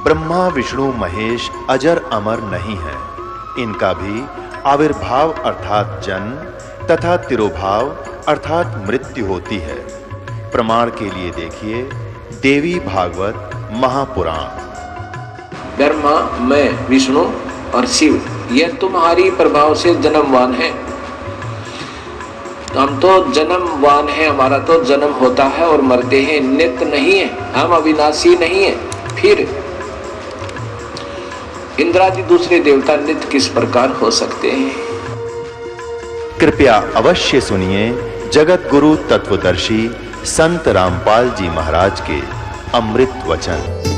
ब्रह्मा विष्णु महेश अजर अमर नहीं है। इनका भी आविर्भाव अर्थात जन्म तथा तिरोभाव अर्थात मृत्यु होती है। प्रमाण के लिए देखिए देवी भागवत महापुराण। ब्रह्मा, मैं, विष्णु और शिव ये तुम्हारी प्रभाव से जन्मवान है। हम तो जन्मवान है, हमारा तो जन्म होता है और मरते हैं, नित्य नहीं है, हम अविनाशी नहीं है। फिर इंद्रादि दूसरे देवता नित्य किस प्रकार हो सकते हैं? कृपया अवश्य सुनिए जगत गुरु तत्वदर्शी संत रामपाल जी महाराज के अमृत वचन।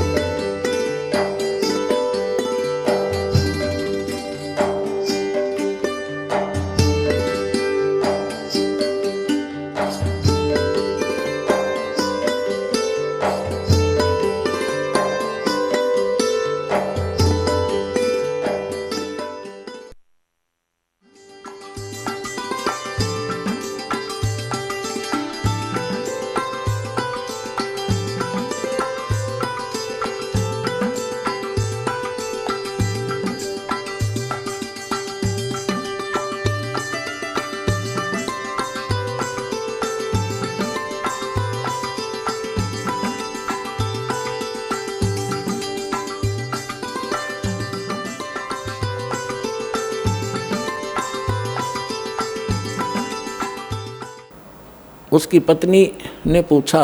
उसकी पत्नी ने पूछा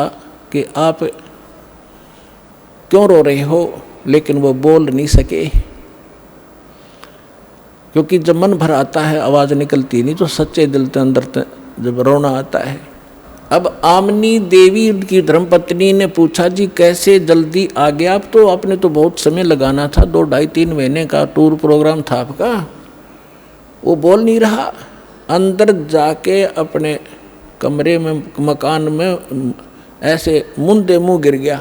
कि आप क्यों रो रहे हो, लेकिन वो बोल नहीं सके क्योंकि जब मन भर आता है आवाज़ निकलती नहीं, तो सच्चे दिल के अंदर जब रोना आता है। अब आमनी देवी उनकी धर्मपत्नी ने पूछा, जी कैसे जल्दी आ गया? आप तो आपने तो बहुत समय लगाना था, 2 ढाई 3 महीने का टूर प्रोग्राम था आपका। वो बोल नहीं रहा, अंदर जाके अपने कमरे में मकान में ऐसे मुंदे मुंह गिर गया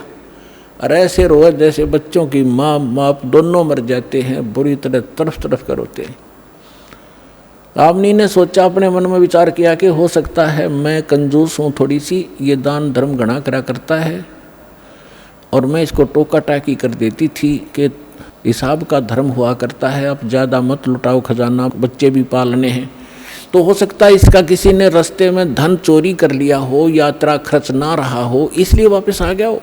और ऐसे रोए जैसे बच्चों की माँ बाप दोनों मर जाते हैं, बुरी तरह तरफ कर रोते हैं। आमनी ने सोचा, अपने मन में विचार किया कि हो सकता है मैं कंजूस हूँ थोड़ी सी, ये दान धर्म घना करा करता है और मैं इसको टोका टाकी कर देती थी कि हिसाब का धर्म हुआ करता है, अब ज़्यादा मत लुटाओ खजाना, बच्चे भी पालने हैं। तो हो सकता है इसका किसी ने रास्ते में धन चोरी कर लिया हो, यात्रा खर्च ना रहा हो, इसलिए वापस आ गया हो,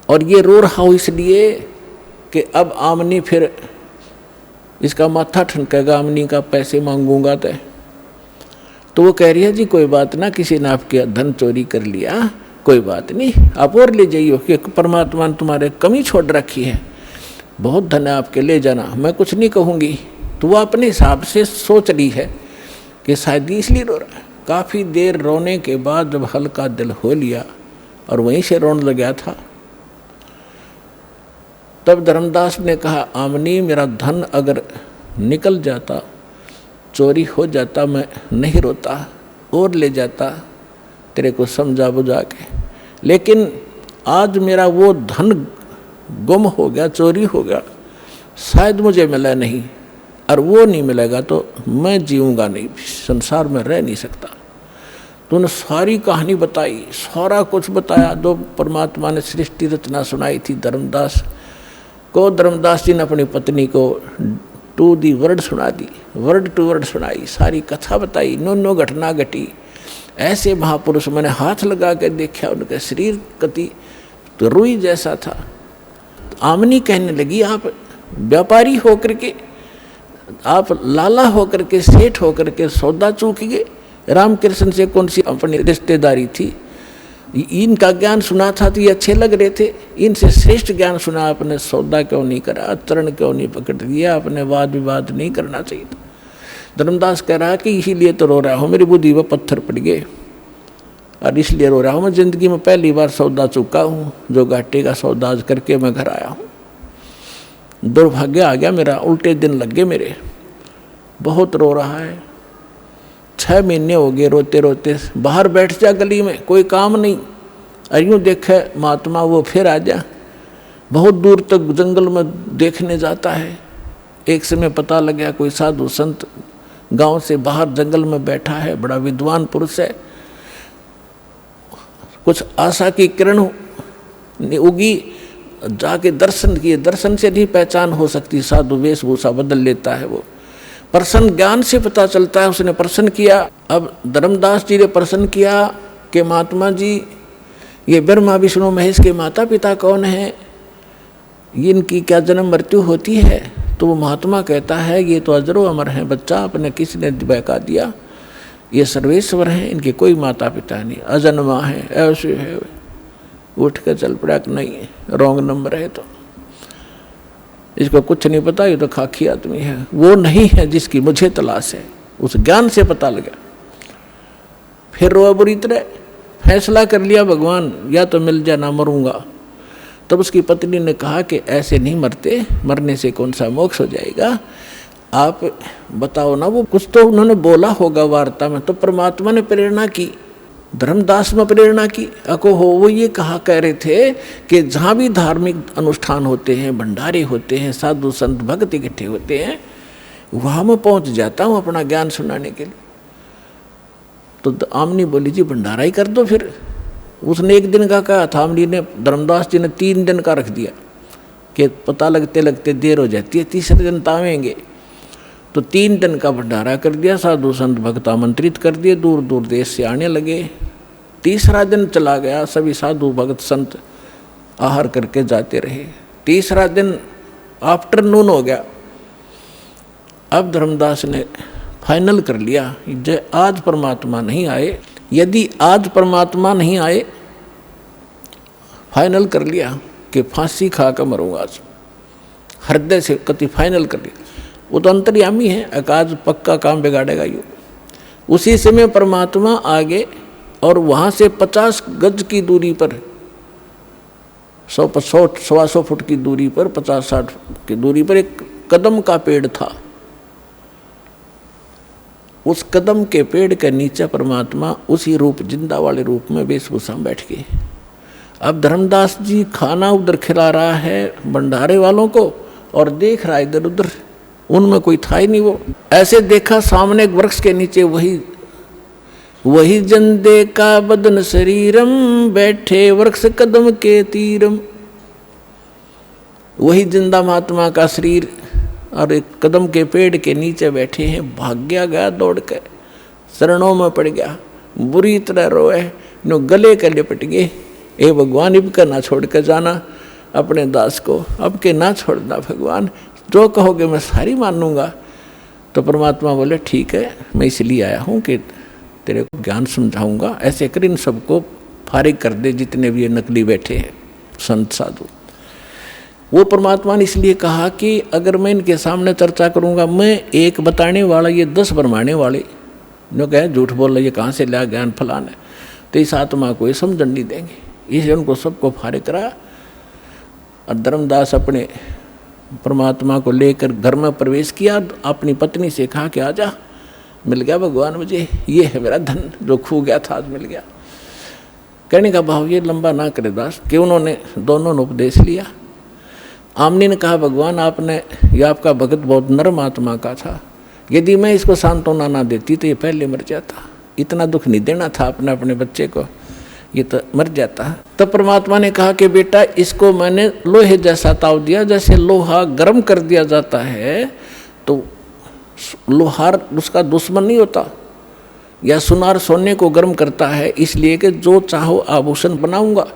और ये रो रहा हो इसलिए कि अब आमनी फिर इसका माथा ठनकेगा, आमनी का पैसे मांगूंगा तो वो कह रही है, जी कोई बात ना, किसी ने आपके धन चोरी कर लिया, कोई बात नहीं, आप और ले जाइए कि परमात्मा ने तुम्हारे कमी छोड़ रखी है, बहुत धन है आपके, ले जाना, मैं कुछ नहीं कहूँगी। तो वो अपने हिसाब से सोच रही है कि शायद इसलिए रो रहा है। काफ़ी देर रोने के बाद जब हल्का दिल हो लिया और वहीं से रोने लग गया था, तब धर्मदास ने कहा, आमनी मेरा धन अगर निकल जाता, चोरी हो जाता, मैं नहीं रोता और ले जाता तेरे को समझा बुझा के, लेकिन आज मेरा वो धन गुम हो गया, चोरी हो गया, शायद मुझे मिला नहीं, और वो नहीं मिलेगा तो मैं जीऊँगा नहीं, संसार में रह नहीं सकता। तूने सारी कहानी बताई, सारा कुछ बताया, जो परमात्मा ने सृष्टि रचना सुनाई थी धर्मदास को। धर्मदास जी ने अपनी पत्नी को टू दी वर्ड सुना दी, वर्ड टू वर्ड सुनाई, सारी कथा बताई, नो घटना घटी। ऐसे महापुरुष मैंने हाथ लगा के देखा, उनका शरीर कति तो रुई जैसा था। आमनी कहने लगी, आप व्यापारी होकर के, आप लाला होकर के, सेठ होकर के सौदा चूक गए, रामकृष्ण से कौन सी अपनी रिश्तेदारी थी? इनका ज्ञान सुना था तो ये अच्छे लग रहे थे, इनसे श्रेष्ठ ज्ञान सुना, आपने सौदा क्यों नहीं करा, चरण क्यों नहीं पकड़ दिया, आपने वाद विवाद नहीं करना चाहिए था। धर्मदास कह रहा कि इसीलिए तो रो रहा हूँ, मेरी बुद्धि पर पत्थर पड़ गए और इसलिए रो रहा हूँ। मैं जिंदगी में पहली बार सौदा चुका हूँ, जो घाटे का सौदा आज करके मैं घर आया हूँ। दुर्भाग्य आ गया मेरा, उल्टे दिन लग गए मेरे, बहुत रो रहा है, 6 महीने हो गए रोते रोते। बाहर बैठ जा गली में, कोई काम नहीं, अयूँ देखे महात्मा वो फिर आ जा, बहुत दूर तक जंगल में देखने जाता है। एक समय पता लग गया कोई साधु संत गांव से बाहर जंगल में बैठा है, बड़ा विद्वान पुरुष है। कुछ आशा की किरण उगी, जाके दर्शन किए, दर्शन से नहीं पहचान हो सकती, साधु वेशभूषा बदल लेता है वो। प्रसन्न ज्ञान से पता चलता है, उसने प्रश्न किया। अब धर्मदास जी ने प्रश्न किया कि महात्मा जी ये ब्रह्मा विष्णु महेश के माता पिता कौन हैं, इनकी क्या जन्म मृत्यु होती है? तो वो महात्मा कहता है ये तो अजरो अमर हैं बच्चा, अपने किसी ने बहका दिया, ये सर्वेश्वर हैं, इनके कोई माता पिता नहीं, अजन्मा है, ऐसे है। उठ कर चल पड़ा कि नहीं रॉन्ग नंबर है, तो इसको कुछ नहीं पता, ये तो खाकी आदमी है, वो नहीं है जिसकी मुझे तलाश है। उस ज्ञान से पता लगा। फिर रोआ बुरी तरह, फैसला कर लिया भगवान या तो मिल जा ना मरूंगा। तब उसकी पत्नी ने कहा कि ऐसे नहीं मरते, मरने से कौन सा मोक्ष हो जाएगा, आप बताओ ना। वो कुछ तो उन्होंने बोला होगा वार्ता में, तो परमात्मा ने प्रेरणा की, धर्मदास में प्रेरणा की। अको हो वो ये कह रहे थे कि जहाँ भी धार्मिक अनुष्ठान होते हैं, भंडारे होते हैं, साधु संत भक्त इकट्ठे होते हैं, वहाँ मैं पहुँच जाता हूँ अपना ज्ञान सुनाने के लिए। तो आमनी बोली जी भंडारा ही कर दो फिर। उसने एक दिन का कहा था, आमनी ने, धर्मदास जी ने 3 दिन का रख दिया कि पता लगते लगते देर हो जाती है, तीसरे दिन तावेंगे। तो 3 दिन का भंडारा कर दिया, साधु संत भक्त आमंत्रित कर दिए, दूर दूर देश से आने लगे। तीसरा दिन चला गया, सभी साधु भक्त संत आहार करके जाते रहे। तीसरा दिन आफ्टरनून हो गया। अब धर्मदास ने फाइनल कर लिया, जय आज परमात्मा नहीं आए, यदि आज परमात्मा नहीं आए, फाइनल कर लिया कि फांसी खा कर मरूंगा आज, हृदय से कति फाइनल कर लिया। वो तो अंतर्यामी है, आज पक्का काम बिगाड़ेगा यूँ। उसी समय परमात्मा आगे और वहाँ से 50 गज की दूरी पर, 100-125 फुट की दूरी पर, 50-60 की दूरी पर एक कदम का पेड़ था। उस कदम के पेड़ के नीचे परमात्मा उसी रूप, जिंदा वाले रूप में वेशभूषा में बैठ गए। अब धर्मदास जी खाना उधर खिला रहा है भंडारे वालों को और देख रहा है इधर उधर, उनमें कोई था ही नहीं। वो ऐसे देखा सामने एक वृक्ष के नीचे वही जन देखा बदन शरीरम, बैठे वृक्ष कदम के तीरम। वही जिंदा महात्मा का शरीर और एक कदम के पेड़ के नीचे बैठे हैं। भाग्या गया दौड़ कर, शरणों में पड़ गया, बुरी तरह रोए, नो गले के लिपट गए। ए भगवान इब का ना छोड़ कर जाना अपने दास को, अब के ना छोड़ना भगवान, जो कहोगे मैं सारी मानूंगा। तो परमात्मा बोले ठीक है, मैं इसलिए आया हूँ कि तेरे को ज्ञान समझाऊंगा, ऐसे कर इन सबको फारिग कर दे जितने भी ये नकली बैठे हैं संत साधु। वो परमात्मा ने इसलिए कहा कि अगर मैं इनके सामने चर्चा करूंगा, मैं एक बताने वाला, ये 10 भरमाने वाले जो कहे झूठ बोल रहे, ये कहाँ से लिया ज्ञान फलाना, तो इस आत्मा को ये समझन नहीं देंगे। इसलिए उनको सबको फारिग करा। और धर्मदास अपने परमात्मा को लेकर घर में प्रवेश किया, अपनी पत्नी से कहा कि आजा, मिल गया भगवान मुझे, ये है मेरा धन जो खो गया था आज मिल गया। कहने का भाव ये लंबा ना करे दास, कि उन्होंने दोनों ने उपदेश लिया। आमनी ने कहा भगवान आपने, यह आपका भगत बहुत नरम आत्मा का था, यदि मैं इसको सांत्वना ना देती तो ये पहले मर जाता, इतना दुख नहीं देना था अपने अपने बच्चे को, ये तो मर जाता। तब परमात्मा ने कहा कि बेटा इसको मैंने लोहे जैसा ताव दिया, जैसे लोहा गर्म कर दिया जाता है तो लोहार उसका दुश्मन नहीं होता, या सुनार सोने को गर्म करता है, इसलिए कि जो चाहो आभूषण बनाऊंगा।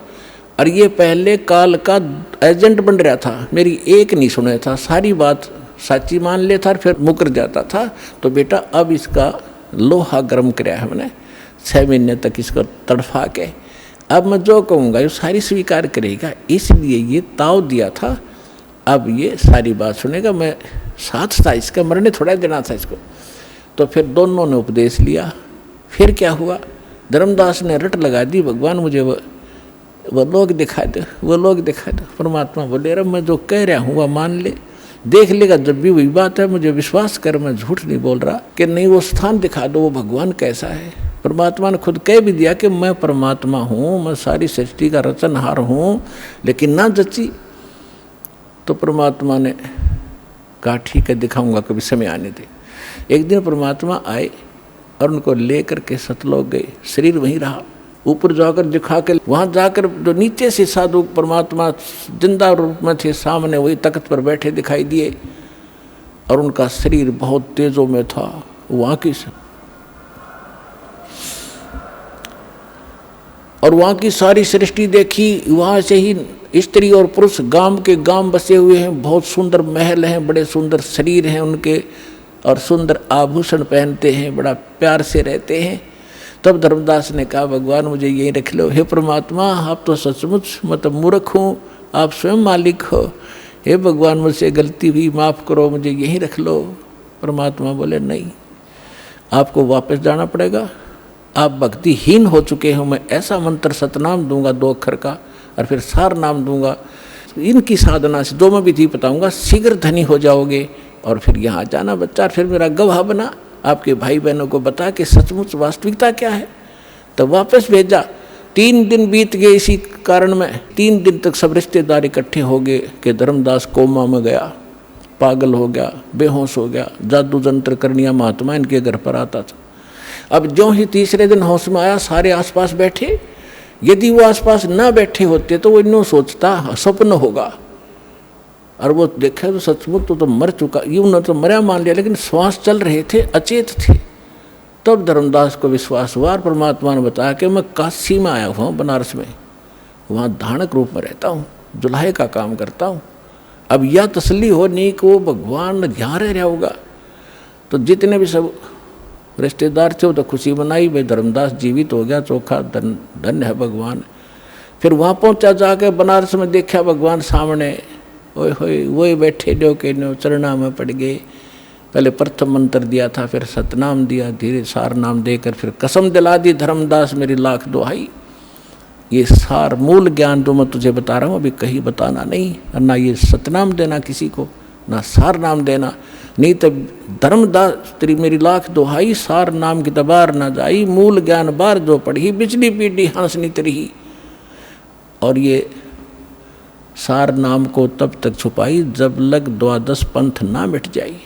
और ये पहले काल का एजेंट बन रहा था, मेरी एक नहीं सुना था, सारी बात सच्ची मान लेता और फिर मुकर जाता था। तो बेटा अब इसका लोहा गर्म कराया है मैंने, 6 महीने तक इसको तड़फा के, अब मैं जो कहूँगा ये सारी स्वीकार करेगा, इसलिए ये ताव दिया था। अब ये सारी बात सुनेगा, मैं साथ था इसका, मरने थोड़ा देना था इसको। तो फिर दोनों ने उपदेश लिया। फिर क्या हुआ, धर्मदास ने रट लगा दी, भगवान मुझे वो लोग दिखा दो, वो लोग दिखा दो। परमात्मा बोले अरे मैं जो कह रहा हूँ वह मान ले, देख लेगा जब भी वही बात है, मुझे विश्वास कर, मैं झूठ नहीं बोल रहा, कि नहीं वो स्थान दिखा दो, वो भगवान कैसा है। परमात्मा ने खुद कह भी दिया कि मैं परमात्मा हूँ, मैं सारी सृष्टि का रचनहार हूँ, लेकिन ना जची। तो परमात्मा ने कहा ठीक है दिखाऊंगा, कभी समय आने दे। एक दिन परमात्मा आए और उनको लेकर के सतलोक गए, शरीर वहीं रहा, ऊपर जाकर दिखा के, वहाँ जाकर जो नीचे से साधु परमात्मा जिंदा रूप में थे सामने वही तख्त पर बैठे दिखाई दिए, और उनका शरीर बहुत तेजों में था। वहाँ की और वहाँ की सारी सृष्टि देखी। वहाँ से ही स्त्री और पुरुष गांव के गांव बसे हुए हैं, बहुत सुंदर महल हैं, बड़े सुंदर शरीर हैं उनके, और सुंदर आभूषण पहनते हैं, बड़ा प्यार से रहते हैं। तब धर्मदास ने कहा, भगवान मुझे यहीं रख लो। हे परमात्मा, आप तो सचमुच मतलब मूर्ख हूँ, आप स्वयं मालिक हो। हे भगवान, मुझसे गलती हुई, माफ़ करो, मुझे यहीं रख लो। परमात्मा बोले, नहीं, आपको वापस जाना पड़ेगा, आप भक्तिहीन हो चुके हो। मैं ऐसा मंत्र सतनाम दूंगा 2 अक्षर का, और फिर सार नाम दूंगा। इनकी साधना से 2 में विधि बताऊंगा, शीघ्र धनी हो जाओगे। और फिर यहाँ जाना बच्चा, फिर मेरा गवाह बना, आपके भाई बहनों को बता कि सचमुच वास्तविकता क्या है। तब वापस भेजा। 3 दिन बीत गए इसी कारण में। 3 दिन तक सब रिश्तेदार इकट्ठे हो गए कि धर्मदास कोमा में गया, पागल हो गया, बेहोश हो गया। जादू जंत्र करनिया महात्मा इनके घर पर आता था। अब जो ही तीसरे दिन होश में आया, सारे आसपास बैठे। यदि वो आसपास ना बैठे होते तो वो इन्हों सोचता स्वप्न होगा, और वो देखा तो सचमुच तो मर चुका। यूं न तो मरा मान लिया, लेकिन श्वास चल रहे थे, अचेत थे। तब धर्मदास को विश्वास हुआ। परमात्मा ने बताया कि मैं काशी में आया हुआ हूँ, बनारस में, वहाँ धानक रूप में रहता हूँ, जुल्हे का काम करता हूँ। अब यह तसल्ली हो नहीं कि वो भगवान यहाँ रह रहा होगा। तो जितने भी सब रिश्तेदार थे वो तो खुशी मनाई, भाई धर्मदास जीवित हो गया, चोखा धन्य है भगवान। फिर वहाँ पहुँचा, जाके बनारस में देखा भगवान सामने, ओए होए वही बैठे जो के नो चरणा में पड़ गए। पहले प्रथम मंत्र दिया था, फिर सतनाम दिया, धीरे सार नाम देकर फिर कसम दिला दी, धर्मदास मेरी लाख दुहाई, ये सार मूल ज्ञान जो मैं तुझे बता रहा हूँ अभी कहीं बताना नहीं, और ना ये सतनाम देना किसी को, ना सार नाम देना, नहीं तो धर्मदास तेरी मेरी लाख दुहाई, सार नाम की तबार ना जाई, मूल ज्ञान बार जो पढ़ी, बिजली पीढ़ी हंसनी तरही। और ये सार नाम को तब तक छुपाई जब लग 12 पंथ ना मिट जाई।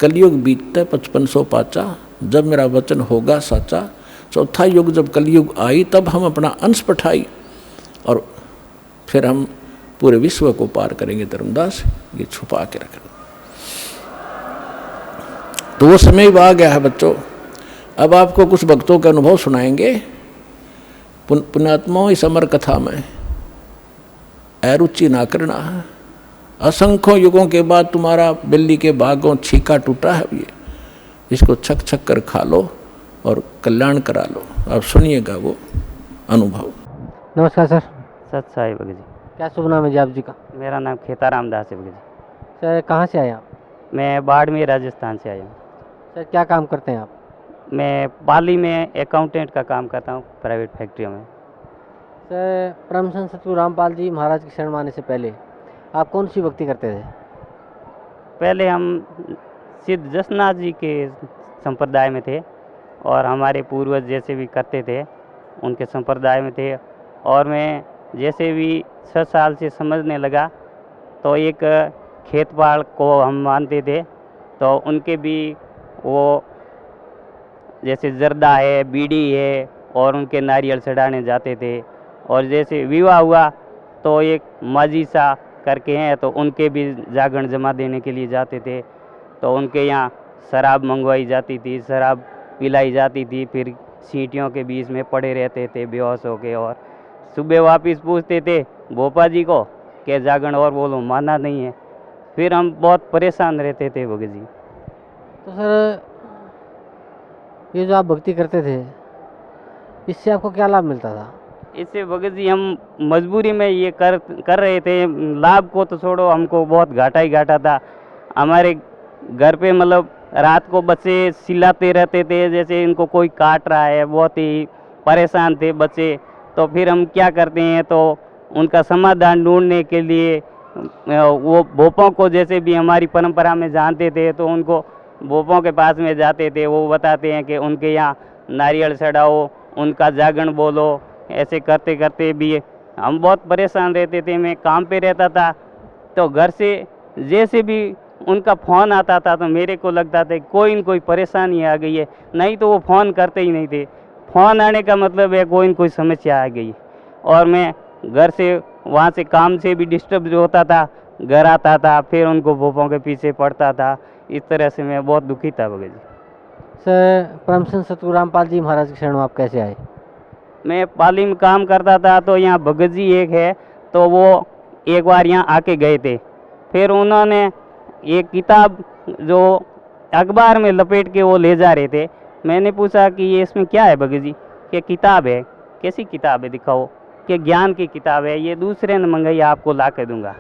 कलयुग बीतता 5500 पाचा, जब मेरा वचन होगा साचा। चौथा युग जब कलयुग आई, तब हम अपना अंश पठाई, और फिर हम पूरे विश्व को पार करेंगे। धर्मदास ये छुपा के रखना। तो वो समय आ गया है बच्चों। अब आपको कुछ भक्तों के अनुभव सुनाएंगे। पुण्यात्माओं, इस अमर कथा में अरुचि ना करना। असंख्यों युगों के बाद तुम्हारा बिल्ली के भागों छीका टूटा है, ये इसको छक छक कर खा लो और कल्याण करा लो। आप सुनिएगा वो अनुभव। नमस्कार सर। सत साई भगत जी। क्या शुभ नाम है जी आप जी का? मेरा नाम खेताराम दास है भगत जी। सर कहाँ से आए आप? मैं बाड़मेर राजस्थान से आया हूँ। सर क्या काम करते हैं आप? मैं पाली में अकाउंटेंट का काम करता हूँ, प्राइवेट फैक्ट्रियों में। सर परम संत सतगुरु रामपाल जी महाराज की शरण आने से पहले आप कौन सी भक्ति करते थे? पहले हम सिद्ध जसनाथ जी के संप्रदाय में थे, और हमारे पूर्वज जैसे भी करते थे उनके संप्रदाय में थे। और मैं जैसे भी 6 साल से समझने लगा तो एक खेत बाड़ को हम मानते थे, तो उनके भी वो जैसे जर्दा है, बीड़ी है, और उनके नारियल चढ़ाने जाते थे। और जैसे विवाह हुआ तो एक माजी सा करके हैं, तो उनके भी जागरण जमा देने के लिए जाते थे। तो उनके यहाँ शराब मंगवाई जाती थी, शराब पिलाई जाती थी, फिर सीटियों के बीच में पड़े रहते थे बेहोश होके, और सुबह वापस पूछते थे भोपा जी को कि जागरण और बोलो, माना नहीं है। फिर हम बहुत परेशान रहते थे भगत जी। तो सर ये जो आप भक्ति करते थे इससे आपको क्या लाभ मिलता था? इससे भगत जी हम मजबूरी में ये कर रहे थे। लाभ को तो छोड़ो, हमको बहुत घाटा ही घाटा था। हमारे घर पे मतलब रात को बच्चे चिल्लाते रहते थे, जैसे इनको कोई काट रहा है, बहुत ही परेशान थे बच्चे। तो फिर हम क्या करते हैं, तो उनका समाधान ढूंढने के लिए वो भोपों को जैसे भी हमारी परंपरा में जानते थे, तो उनको भोपों के पास में जाते थे। वो बताते हैं कि उनके यहाँ नारियल चढ़ाओ, उनका जागरण बोलो। ऐसे करते करते भी हम बहुत परेशान रहते थे। मैं काम पे रहता था, तो घर से जैसे भी उनका फ़ोन आता था तो मेरे को लगता था कोई न कोई परेशानी आ गई है, नहीं तो वो फ़ोन करते ही नहीं थे। फ़ोन आने का मतलब है कोई न कोई समस्या आ गई, और मैं घर से वहाँ से काम से भी डिस्टर्ब जो होता था, घर आता था, फिर उनको भूपों के पीछे पड़ता था। इस तरह से मैं बहुत दुखी था भगत जी। सर, परम संत सतगुरु रामपाल जी महाराज की शरण में आप कैसे आए? मैं पाली में काम करता था, तो यहाँ भगत जी एक है, तो वो एक बार यहाँ आके गए थे। फिर उन्होंने एक किताब जो अखबार में लपेट के वो ले जा रहे थे। मैंने पूछा कि ये इसमें क्या है भगत जी? कि किताब है। कैसी किताब है दिखाओ? कि ज्ञान की किताब है, ये दूसरे ने मंगाई, आपको ला के दूँगा।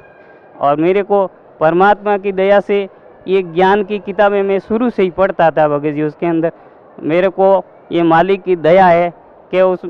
और मेरे को परमात्मा की दया से ये ज्ञान की किताबें मैं शुरू से ही पढ़ता था भगत जी। उसके अंदर मेरे को ये मालिक की दया है कि उस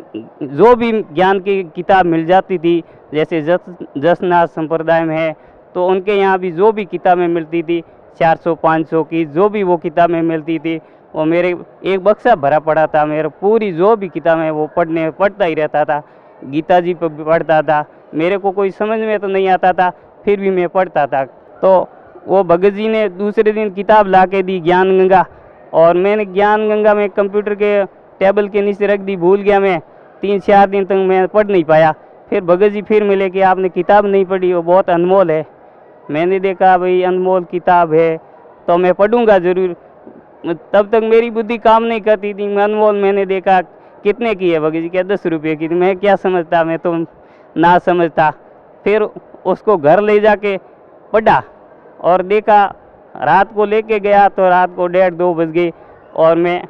जो भी ज्ञान की किताब मिल जाती थी, जैसे जसनाथ संप्रदाय में है, तो उनके यहाँ भी जो भी किताबें मिलती थी 400-500 की जो भी वो किताबें मिलती थी, वो मेरे एक बक्सा भरा पड़ा था। मेरा पूरी जो भी किताबें वो पढ़ता ही रहता था। गीता जी पर भी पढ़ता था। मेरे को कोई समझ में तो नहीं आता था, फिर भी मैं पढ़ता था। तो वो भगत जी ने दूसरे दिन किताब ला के दी, ज्ञान गंगा, और मैंने ज्ञान गंगा में कंप्यूटर के टेबल के नीचे रख दी, भूल गया मैं। 3-4 दिन तक मैं पढ़ नहीं पाया। फिर भगत जी फिर मिले कि आपने किताब नहीं पढ़ी, वो बहुत अनमोल है। मैंने देखा भाई अनमोल किताब है तो मैं पढ़ूंगा ज़रूर। तब तक मेरी बुद्धि काम नहीं करती थी। अनमोल मैंने देखा कितने की है भगत जी? क्या 10 रुपये की थी। मैं क्या समझता, मैं तो ना समझता। फिर उसको घर ले जाके पढ़ा और देखा, रात को लेके गया तो रात को 1:30-2 बज गए और मैं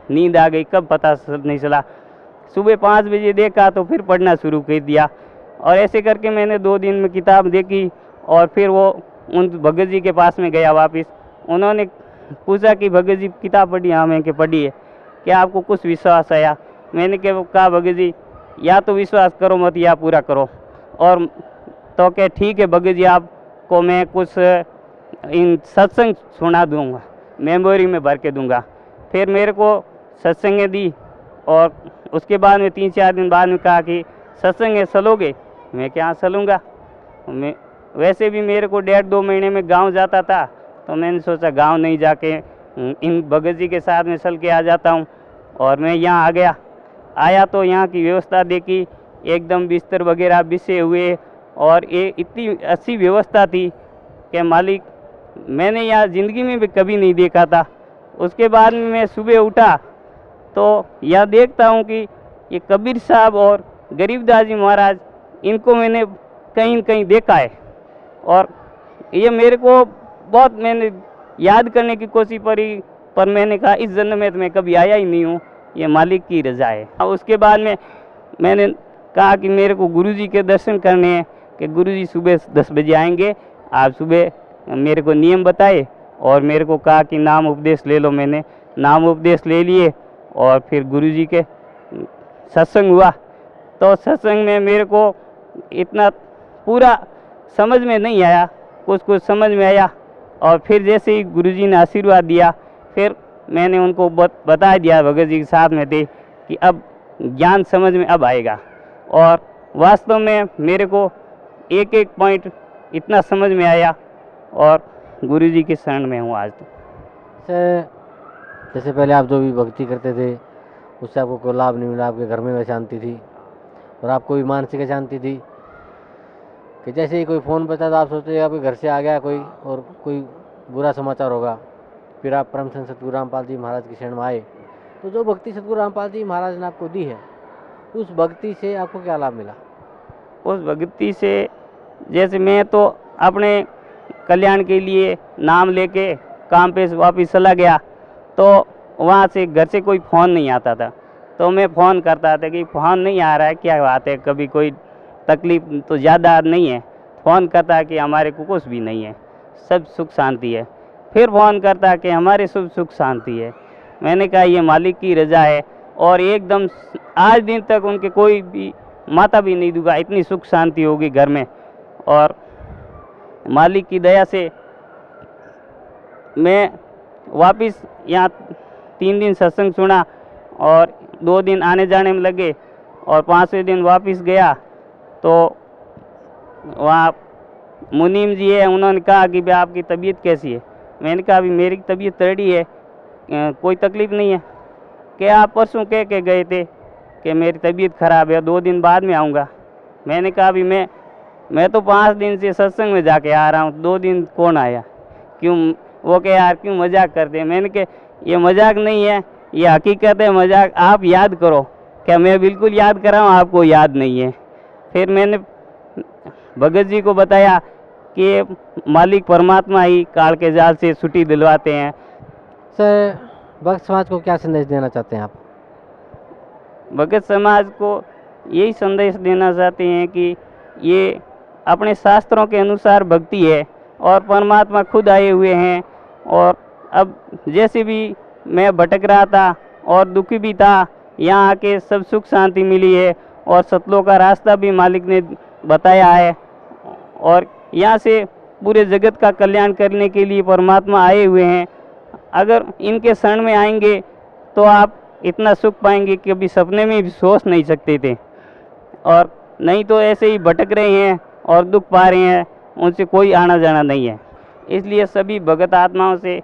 नींद आ गई, कब पता नहीं चला। सुबह 5 बजे देखा तो फिर पढ़ना शुरू कर दिया, और ऐसे करके मैंने 2 दिन में किताब देखी। और फिर वो उन भगत जी के पास में गया वापस। उन्होंने पूछा कि भगत जी किताब पढ़ी? हाँ मैं पढ़ी है। क्या आपको कुछ विश्वास आया? मैंने कहा भगत जी या तो विश्वास करो मत या पूरा करो। और तो क्या ठीक है भगत जी, आपको मैं कुछ इन सत्संग सुना दूंगा, मेमोरी में भर के दूंगा। फिर मेरे को सत्संग दी, और उसके बाद में 3-4 दिन बाद में कहा कि सत्संग है, चलोगे? मैं क्या चलूँगा। मैं वैसे भी मेरे को 1.5-2 महीने में गांव जाता था, तो मैंने सोचा गांव नहीं जाके इन भगत जी के साथ में चल के आ जाता हूं। और मैं यहाँ आ गया। आया तो यहाँ की व्यवस्था देखी, एकदम बिस्तर वगैरह बिछे हुए, और ये इतनी अच्छी व्यवस्था थी कि मालिक मैंने यहाँ ज़िंदगी में भी कभी नहीं देखा था। उसके बाद में मैं सुबह उठा तो यह देखता हूँ कि ये कबीर साहब और गरीबदास जी महाराज, इनको मैंने कहीं न कहीं देखा है। और ये मेरे को बहुत मैंने याद करने की कोशिश करी, पर मैंने कहा इस जन्म में तो मैं कभी आया ही नहीं हूँ, ये मालिक की रज़ा है। और उसके बाद में मैंने कहा कि मेरे को गुरुजी के दर्शन करने हैं, कि गुरुजी सुबह 10 बजे आएंगे। आप सुबह मेरे को नियम बताए और मेरे को कहा कि नाम उपदेश ले लो। मैंने नाम उपदेश ले लिए, और फिर गुरुजी के सत्संग हुआ। तो सत्संग में मेरे को इतना पूरा समझ में नहीं आया, कुछ कुछ समझ में आया। और फिर जैसे ही गुरुजी ने आशीर्वाद दिया, फिर मैंने उनको बता दिया, भगत जी के साथ में थे, कि अब ज्ञान समझ में अब आएगा। और वास्तव में मेरे को एक एक पॉइंट इतना समझ में आया, और गुरुजी की शरण में हूँ आज। तो सर, जैसे पहले आप जो भी भक्ति करते थे उससे आपको कोई लाभ नहीं मिला, आपके घर में अशांति थी और आपको भी मानसिक अशांति थी, कि जैसे ही कोई फ़ोन बता तो आप सोचते आपके घर से आ गया कोई और कोई बुरा समाचार होगा। फिर आप परम संत सतगुरु रामपाल जी महाराज की शरण में आए, तो जो भक्ति सतगुरु रामपाल जी महाराज ने आपको दी है, उस भक्ति से आपको क्या लाभ मिला? उस भक्ति से जैसे मैं तो अपने कल्याण के लिए नाम लेके काम पे वापस चला गया, तो वहाँ से घर से कोई फ़ोन नहीं आता था। तो मैं फ़ोन करता था कि फ़ोन नहीं आ रहा है, क्या बात है, कभी कोई तकलीफ़ तो ज़्यादा नहीं है। फ़ोन करता कि हमारे को कुछ भी नहीं है, सब सुख शांति है। फिर फ़ोन करता कि हमारे सब सुख शांति है। मैंने कहा ये मालिक की रज़ा है, और एकदम आज दिन तक उनके कोई भी माता भी नहीं दूंगा, इतनी सुख शांति होगी घर में। और मालिक की दया से मैं वापस यहाँ 3 दिन सत्संग सुना, और 2 दिन आने जाने में लगे, और 5वें दिन वापस गया तो वहाँ मुनीम जी है, उन्होंने कहा कि भाई आपकी तबीयत कैसी है? मैंने कहा अभी मेरी तबीयत रेडी है, कोई तकलीफ़ नहीं है। कि आप परसों कह के गए थे कि मेरी तबीयत ख़राब है, 2 दिन बाद में आऊँगा। मैंने कहा अभी मैं तो 5 दिन से सत्संग में जाके आ रहा हूँ, 2 दिन कौन आया? क्यों? वो कहे यार क्यों मजाक करते हैं? मैंने कहा ये मजाक नहीं है, ये हकीकत है। मजाक आप याद करो। क्या मैं बिल्कुल याद कर रहा हूँ, आपको याद नहीं है? फिर मैंने भगत जी को बताया कि मालिक परमात्मा ही काल के जाल से छुट्टी दिलवाते हैं। सर, भक्त समाज को क्या संदेश देना चाहते हैं आप? भगत समाज को यही संदेश देना चाहते हैं कि ये अपने शास्त्रों के अनुसार भक्ति है और परमात्मा खुद आए हुए हैं। और अब जैसे भी मैं भटक रहा था और दुखी भी था, यहाँ आके सब सुख शांति मिली है और सतलों का रास्ता भी मालिक ने बताया है। और यहाँ से पूरे जगत का कल्याण करने के लिए परमात्मा आए हुए हैं। अगर इनके शरण में आएंगे तो आप इतना सुख पाएंगे कि अभी सपने में भी सोच नहीं सकते थे। और नहीं तो ऐसे ही भटक रहे हैं और दुख पा रहे हैं, उनसे कोई आना जाना नहीं है। इसलिए सभी भगत आत्माओं से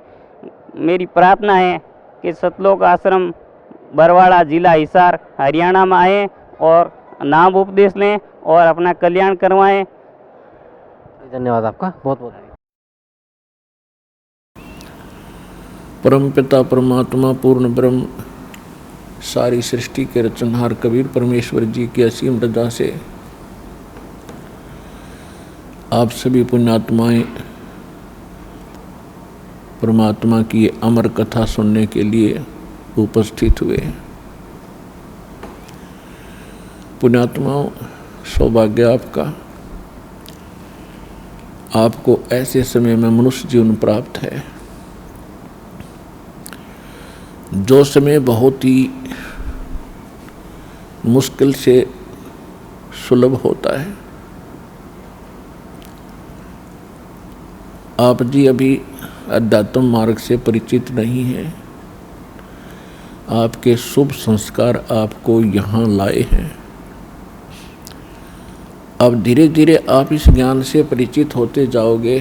मेरी प्रार्थना है कि सतलोक आश्रम बरवाड़ा, जिला हिसार, हरियाणा में आएँ और नाम उपदेश लें और अपना कल्याण करवाएं। धन्यवाद आपका, बहुत बहुत। परमपिता परमात्मा पूर्ण ब्रह्म सारी सृष्टि के रचनहार कबीर परमेश्वर जी की असीम रजा से आप सभी पुण्यात्माएं परमात्मा की अमर कथा सुनने के लिए उपस्थित हुए। पुण्यात्माओं, सौभाग्य आपका, आपको ऐसे समय में मनुष्य जीवन प्राप्त है जो समय बहुत ही मुश्किल से सुलभ होता है। आप जी अभी अध्यात्म मार्ग से परिचित नहीं हैं। आपके शुभ संस्कार आपको यहाँ लाए हैं। अब धीरे धीरे आप इस ज्ञान से परिचित होते जाओगे।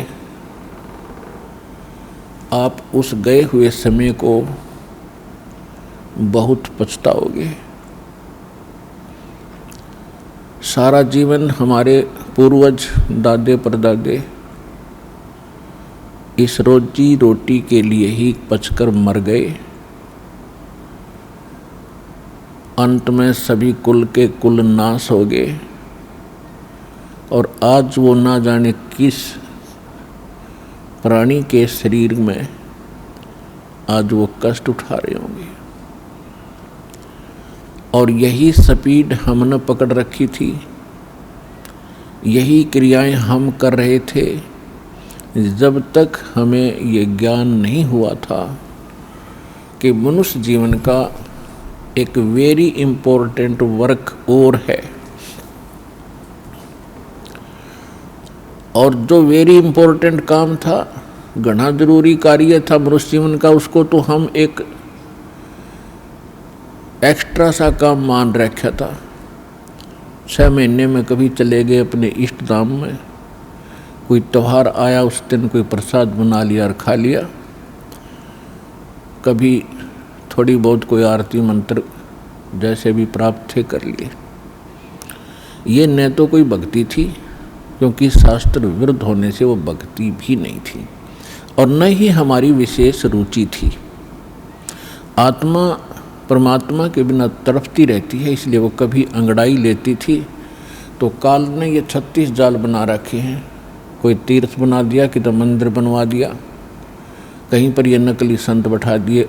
आप उस गए हुए समय को बहुत पछताओगे। सारा जीवन हमारे पूर्वज दादे परदादे इस रोजी रोटी के लिए ही पचकर मर गए। अंत में सभी कुल के कुल नाश हो गए और आज वो ना जाने किस प्राणी के शरीर में आज वो कष्ट उठा रहे होंगे। और यही स्पीड हमने पकड़ रखी थी, यही क्रियाएं हम कर रहे थे जब तक हमें ये ज्ञान नहीं हुआ था कि मनुष्य जीवन का एक वेरी इम्पोर्टेंट वर्क और है। और जो वेरी इम्पोर्टेंट काम था, घना जरूरी कार्य था मनुष्य जीवन का, उसको तो हम एक एक्स्ट्रा सा काम मान रखा था। 6 महीने में कभी चले गए अपने इष्ट धाम में, कोई त्यौहार आया उस दिन कोई प्रसाद बना लिया और खा लिया, कभी थोड़ी बहुत कोई आरती मंत्र जैसे भी प्राप्त थे कर लिए। ये न तो कोई भक्ति थी, क्योंकि शास्त्र विरुद्ध होने से वो भक्ति भी नहीं थी, और न ही हमारी विशेष रुचि थी। आत्मा परमात्मा के बिना तड़पती रहती है, इसलिए वो कभी अंगड़ाई लेती थी तो काल ने ये 36 जाल बना रखे हैं। कोई तीर्थ बना दिया, कि तो मंदिर बनवा दिया, कहीं पर ये नकली संत बैठा दिए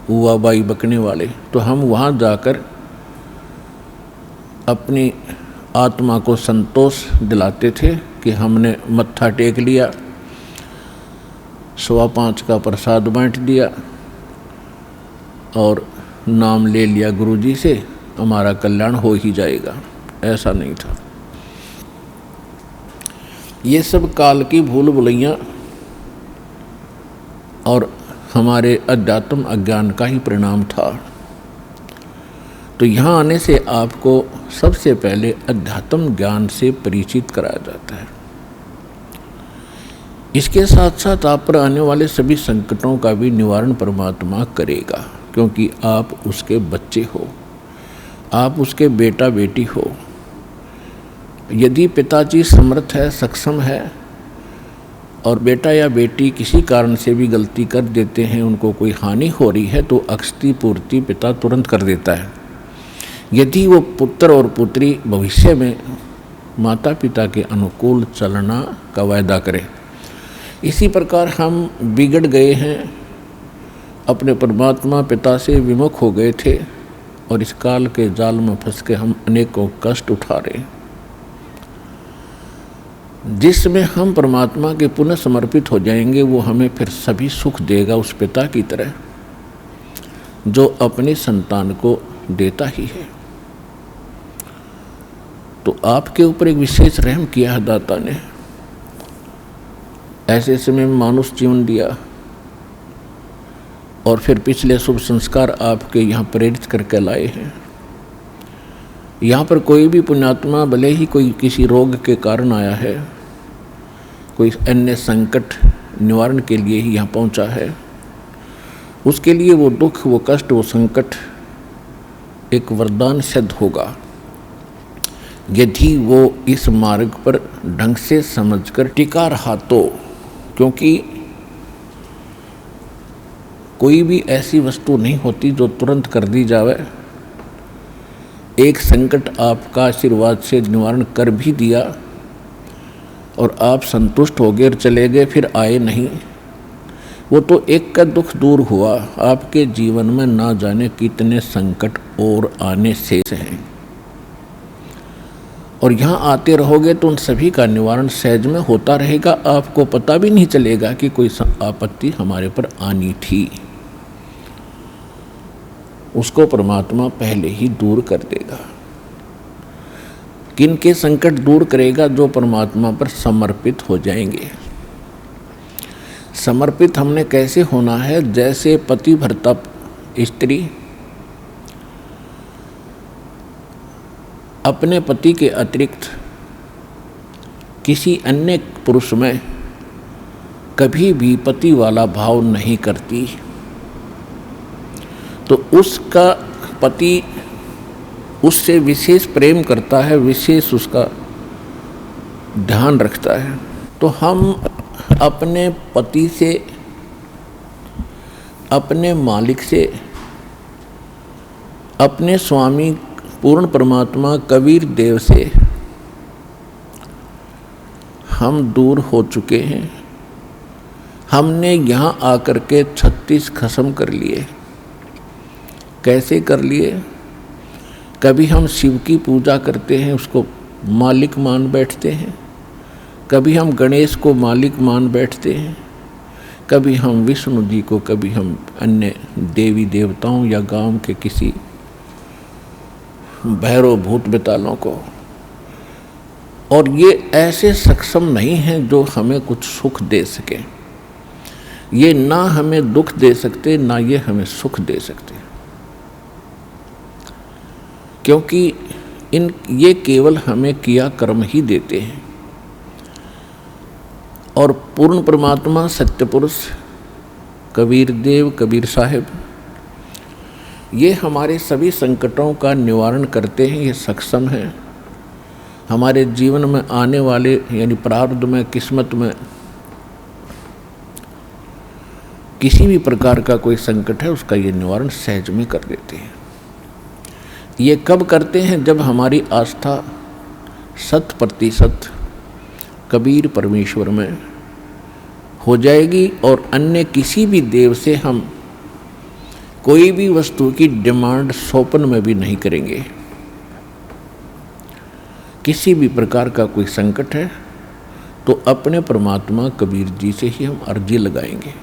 हुआ बाई बकने वाले, तो हम वहाँ जाकर अपनी आत्मा को संतोष दिलाते थे कि हमने मत्था टेक लिया, 5:15 का प्रसाद बांट दिया और नाम ले लिया गुरु जी से, हमारा कल्याण हो ही जाएगा। ऐसा नहीं था। ये सब काल की भूल भुलैयाँ और हमारे अध्यात्म अज्ञान का ही परिणाम था। तो यहाँ आने से आपको सबसे पहले अध्यात्म ज्ञान से परिचित कराया जाता है। इसके साथ साथ आप पर आने वाले सभी संकटों का भी निवारण परमात्मा करेगा, क्योंकि आप उसके बच्चे हो। आप उसके बेटा बेटी हो। यदि पिताजी समर्थ है, सक्षम है, और बेटा या बेटी किसी कारण से भी गलती कर देते हैं, उनको कोई हानि हो रही है, तो अक्षति पूर्ति पिता तुरंत कर देता है। यदि वो पुत्र और पुत्री भविष्य में माता पिता के अनुकूल चलना का वायदा करें। इसी प्रकार हम बिगड़ गए हैं, अपने परमात्मा पिता से विमुख हो गए थे, और इस काल के जाल में फंस के हम अनेकों कष्ट उठा रहे हैं। जिसमें हम परमात्मा के पुनः समर्पित हो जाएंगे, वो हमें फिर सभी सुख देगा, उस पिता की तरह जो अपनी संतान को देता ही है। तो आपके ऊपर एक विशेष रहम किया है दाता ने, ऐसे समय में मानुष जीवन दिया, और फिर पिछले शुभ संस्कार आपके यहाँ प्रेरित करके लाए हैं। यहाँ पर कोई भी पुण्यात्मा भले ही कोई किसी रोग के कारण आया है, कोई अन्य संकट निवारण के लिए ही यहाँ पहुँचा है, उसके लिए वो दुख, वो कष्ट, वो संकट एक वरदान सिद्ध होगा यदि वो इस मार्ग पर ढंग से समझकर टिका रहा तो। क्योंकि कोई भी ऐसी वस्तु नहीं होती जो तुरंत कर दी जावे। एक संकट आपका आशीर्वाद से निवारण कर भी दिया और आप संतुष्ट हो गए और चले गए, फिर आए नहीं, वो तो एक का दुख दूर हुआ। आपके जीवन में ना जाने कितने संकट और आने शेष हैं, और यहाँ आते रहोगे तो उन सभी का निवारण सहज में होता रहेगा। आपको पता भी नहीं चलेगा कि कोई आपत्ति हमारे पर आनी थी। उसको परमात्मा पहले ही दूर कर देगा। किन के संकट दूर करेगा? जो परमात्मा पर समर्पित हो जाएंगे। समर्पित हमने कैसे होना है? जैसे पति भरता स्त्री अपने पति के अतिरिक्त किसी अन्य पुरुष में कभी भी पति वाला भाव नहीं करती, तो उसका पति उससे विशेष प्रेम करता है, विशेष उसका ध्यान रखता है। तो हम अपने पति से, अपने मालिक से, अपने स्वामी पूर्ण परमात्मा कबीर देव से हम दूर हो चुके हैं। हमने यहाँ आकर के 36 खसम कर लिए। कैसे कर लिए? कभी हम शिव की पूजा करते हैं, उसको मालिक मान बैठते हैं। कभी हम गणेश को मालिक मान बैठते हैं। कभी हम विष्णु जी को, कभी हम अन्य देवी देवताओं या गांव के किसी भैरव भूत बेतालों को। और ये ऐसे सक्षम नहीं हैं जो हमें कुछ सुख दे सके। ये ना हमें दुख दे सकते, ना ये हमें सुख दे सकते, क्योंकि ये केवल हमें किया कर्म ही देते हैं। और पूर्ण परमात्मा सत्य पुरुष कबीर देव, कबीर साहिब, ये हमारे सभी संकटों का निवारण करते हैं। ये सक्षम हैं। हमारे जीवन में आने वाले यानी प्रारब्ध में, किस्मत में किसी भी प्रकार का कोई संकट है, उसका ये निवारण सहज में कर देते हैं। ये कब करते हैं? जब हमारी आस्था 100% कबीर परमेश्वर में हो जाएगी और अन्य किसी भी देव से हम कोई भी वस्तु की डिमांड स्वप्न में भी नहीं करेंगे। किसी भी प्रकार का कोई संकट है तो अपने परमात्मा कबीर जी से ही हम अर्जी लगाएंगे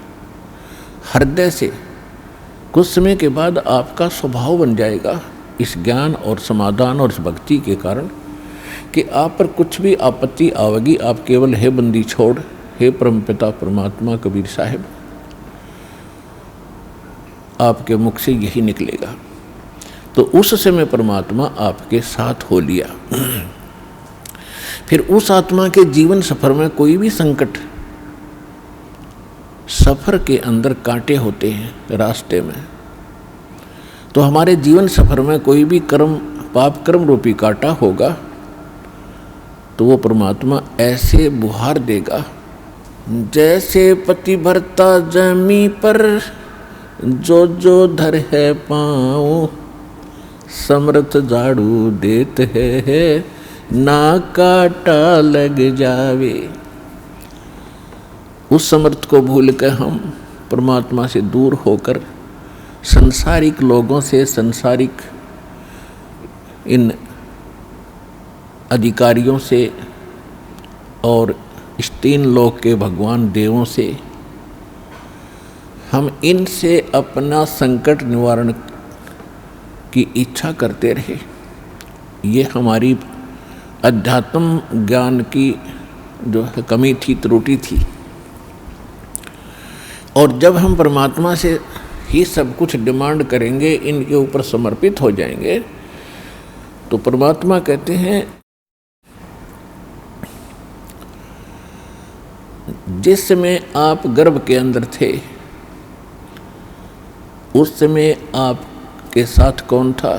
हृदय से। कुछ समय के बाद आपका स्वभाव बन जाएगा इस ज्ञान और समाधान और इस भक्ति के कारण कि आप पर कुछ भी आपत्ति आवेगी, आप केवल हे बंदी छोड़, हे परमपिता परमात्मा कबीर साहिब, आपके मुख से यही निकलेगा। तो उस समय परमात्मा आपके साथ हो लिया। फिर उस आत्मा के जीवन सफर में कोई भी संकट, सफर के अंदर कांटे होते हैं रास्ते में, तो हमारे जीवन सफर में कोई भी कर्म पाप कर्म रूपी कांटा होगा तो वो परमात्मा ऐसे बुहार देगा जैसे पति भरता जमी पर जो जो धर है पाँव, समर्थ झाड़ू देत है ना काटा लग जावे। उस समर्थ को भूल कर हम परमात्मा से दूर होकर संसारिक लोगों से, संसारिक इन अधिकारियों से और इस तीन लोक के भगवान देवों से हम इनसे अपना संकट निवारण की इच्छा करते रहे। ये हमारी अध्यात्म ज्ञान की जो है कमी थी, त्रुटि थी। और जब हम परमात्मा से ही सब कुछ डिमांड करेंगे, इनके ऊपर समर्पित हो जाएंगे, तो परमात्मा कहते हैं जिस समय आप गर्भ के अंदर थे उस समय आपके साथ कौन था?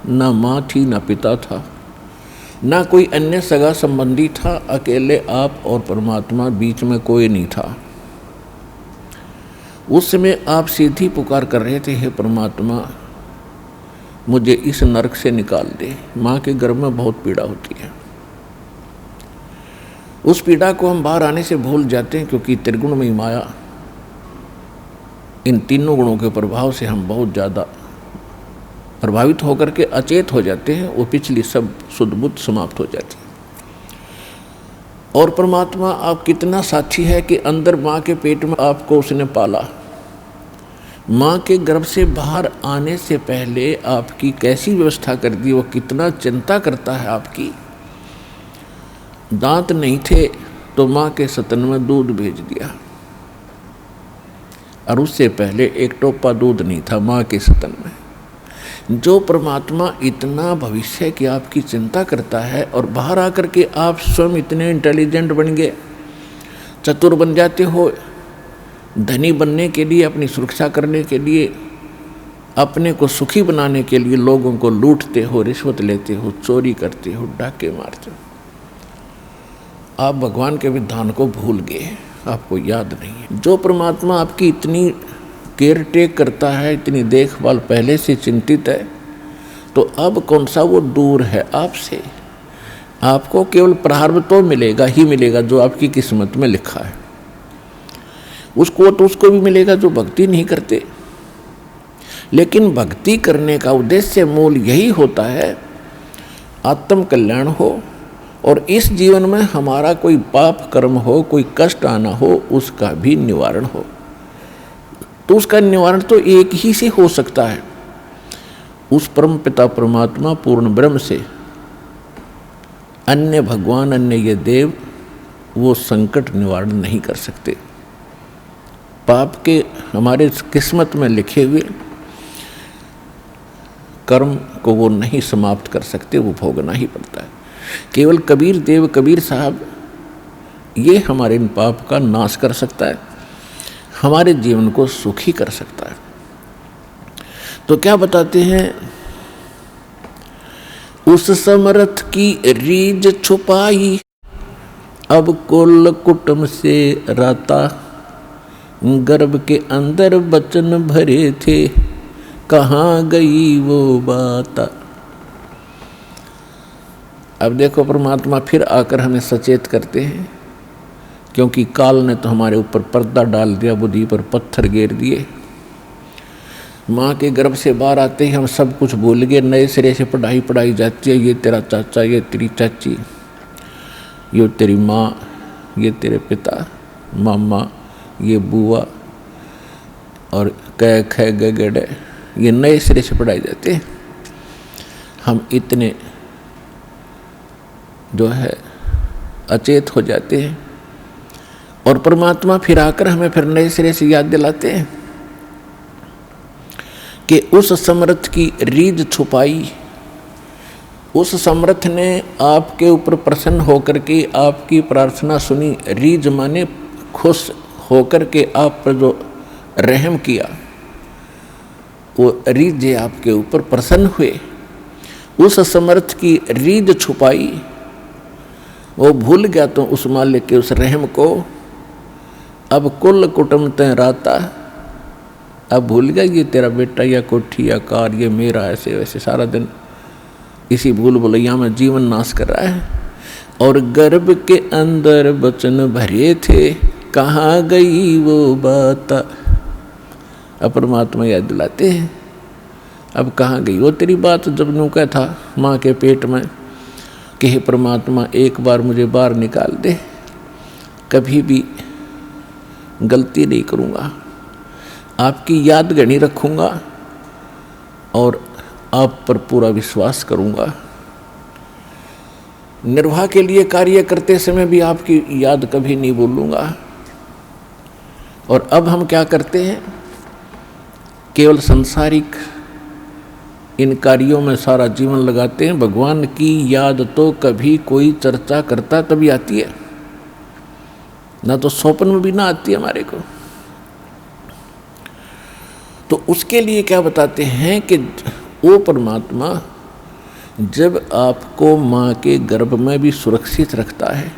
ना माँ थी, ना पिता था, ना कोई अन्य सगा संबंधी था। अकेले आप और परमात्मा, बीच में कोई नहीं था। उस समय आप सीधी पुकार कर रहे थे, हे परमात्मा मुझे इस नरक से निकाल दे। माँ के गर्भ में बहुत पीड़ा होती है। उस पीड़ा को हम बाहर आने से भूल जाते हैं, क्योंकि त्रिगुणमयी माया, इन तीनों गुणों के प्रभाव से हम बहुत ज़्यादा प्रभावित होकर के अचेत हो जाते हैं। वो पिछली सब शुद्ध बुद्ध समाप्त हो जाती है। और परमात्मा आप कितना साथी है कि अंदर माँ के पेट में आपको उसने पाला। माँ के गर्भ से बाहर आने से पहले आपकी कैसी व्यवस्था कर दी, वो कितना चिंता करता है आपकी। दांत नहीं थे तो माँ के स्तन में दूध भेज दिया, और उससे पहले एक टोपा दूध नहीं था माँ के स्तन में। जो परमात्मा इतना भविष्य की आपकी चिंता करता है, और बाहर आकर के आप स्वयं इतने इंटेलिजेंट बन गए, चतुर बन जाते हो, धनी बनने के लिए, अपनी सुरक्षा करने के लिए, अपने को सुखी बनाने के लिए लोगों को लूटते हो, रिश्वत लेते हो, चोरी करते हो, डाके मारते हो। आप भगवान के विधान को भूल गए, आपको याद नहीं है। जो परमात्मा आपकी इतनी केयर टेक करता है, इतनी देखभाल पहले से चिंतित है, तो अब कौन सा वो दूर है आपसे। आपको केवल प्रारब्ध तो मिलेगा ही मिलेगा जो आपकी किस्मत में लिखा है। उसको तो उसको भी मिलेगा जो भक्ति नहीं करते। लेकिन भक्ति करने का उद्देश्य मूल यही होता है, आत्म कल्याण हो, और इस जीवन में हमारा कोई पाप कर्म हो, कोई कष्ट आना हो, उसका भी निवारण हो। तो उसका निवारण तो एक ही से हो सकता है, उस परम पिता परमात्मा पूर्ण ब्रह्म से। अन्य भगवान, अन्य ये देव, वो संकट निवारण नहीं कर सकते। पाप के हमारे किस्मत में लिखे हुए कर्म को वो नहीं समाप्त कर सकते, वो भोगना ही पड़ता है। केवल कबीर देव, कबीर साहब, ये हमारे इन पाप का नाश कर सकता है, हमारे जीवन को सुखी कर सकता है। तो क्या बताते हैं, उस समर्थ की रीझ छुपाई, अब कुल कुटुंब से राता, गर्भ के अंदर बचन भरे थे, कहाँ गई वो बात। अब देखो परमात्मा फिर आकर हमें सचेत करते हैं, क्योंकि काल ने तो हमारे ऊपर पर्दा डाल दिया, बुद्धि पर पत्थर गेर दिए। माँ के गर्भ से बाहर आते ही हम सब कुछ भूल गए, नए सिरे से पढ़ाई जाती है। ये तेरा चाचा, ये तेरी चाची, ये तेरी माँ, ये तेरे पिता, मामा, ये बुआ, और कै ख ग ग, ये नए सिरे से पढ़ाई जाते हैं। हम इतने जो है अचेत हो जाते हैं, और परमात्मा फिर आकर हमें फिर नए सिरे से याद दिलाते हैं कि उस समर्थ की रीझ छुपाई। उस समर्थ ने आपके ऊपर प्रसन्न होकर के आपकी प्रार्थना सुनी। रीझ माने खुश होकर के आप पर जो रहम किया, वो रीझ आपके ऊपर प्रसन्न हुए, उस समर्थ की रीझ छुपाई, वो भूल गया तो उस मालिक के उस रहम को। अब कुल कुटुंब तय राता, अब भूल गया ये तेरा बेटा या कोठी या कार ये मेरा, ऐसे वैसे सारा दिन इसी भूल भुलैया में जीवन नाश कर रहा है। और गर्भ के अंदर बचन भरे थे, कहाँ गई वो बात। अब परमात्मा याद दिलाते हैं, अब कहाँ गई वो तेरी बात। जब नु क्या था माँ के पेट में कि हे परमात्मा एक बार मुझे बाहर निकाल दे, कभी भी गलती नहीं करूँगा, आपकी याद गणी रखूँगा और आप पर पूरा विश्वास करूँगा। निर्वाह के लिए कार्य करते समय भी आपकी याद कभी नहीं भूलूँगा। और अब हम क्या करते हैं, केवल सांसारिक इन कार्यों में सारा जीवन लगाते हैं। भगवान की याद तो कभी कोई चर्चा करता तभी आती है, ना तो स्वप्न में भी ना आती है हमारे को। तो उसके लिए क्या बताते हैं कि वो परमात्मा जब आपको माँ के गर्भ में भी सुरक्षित रखता है,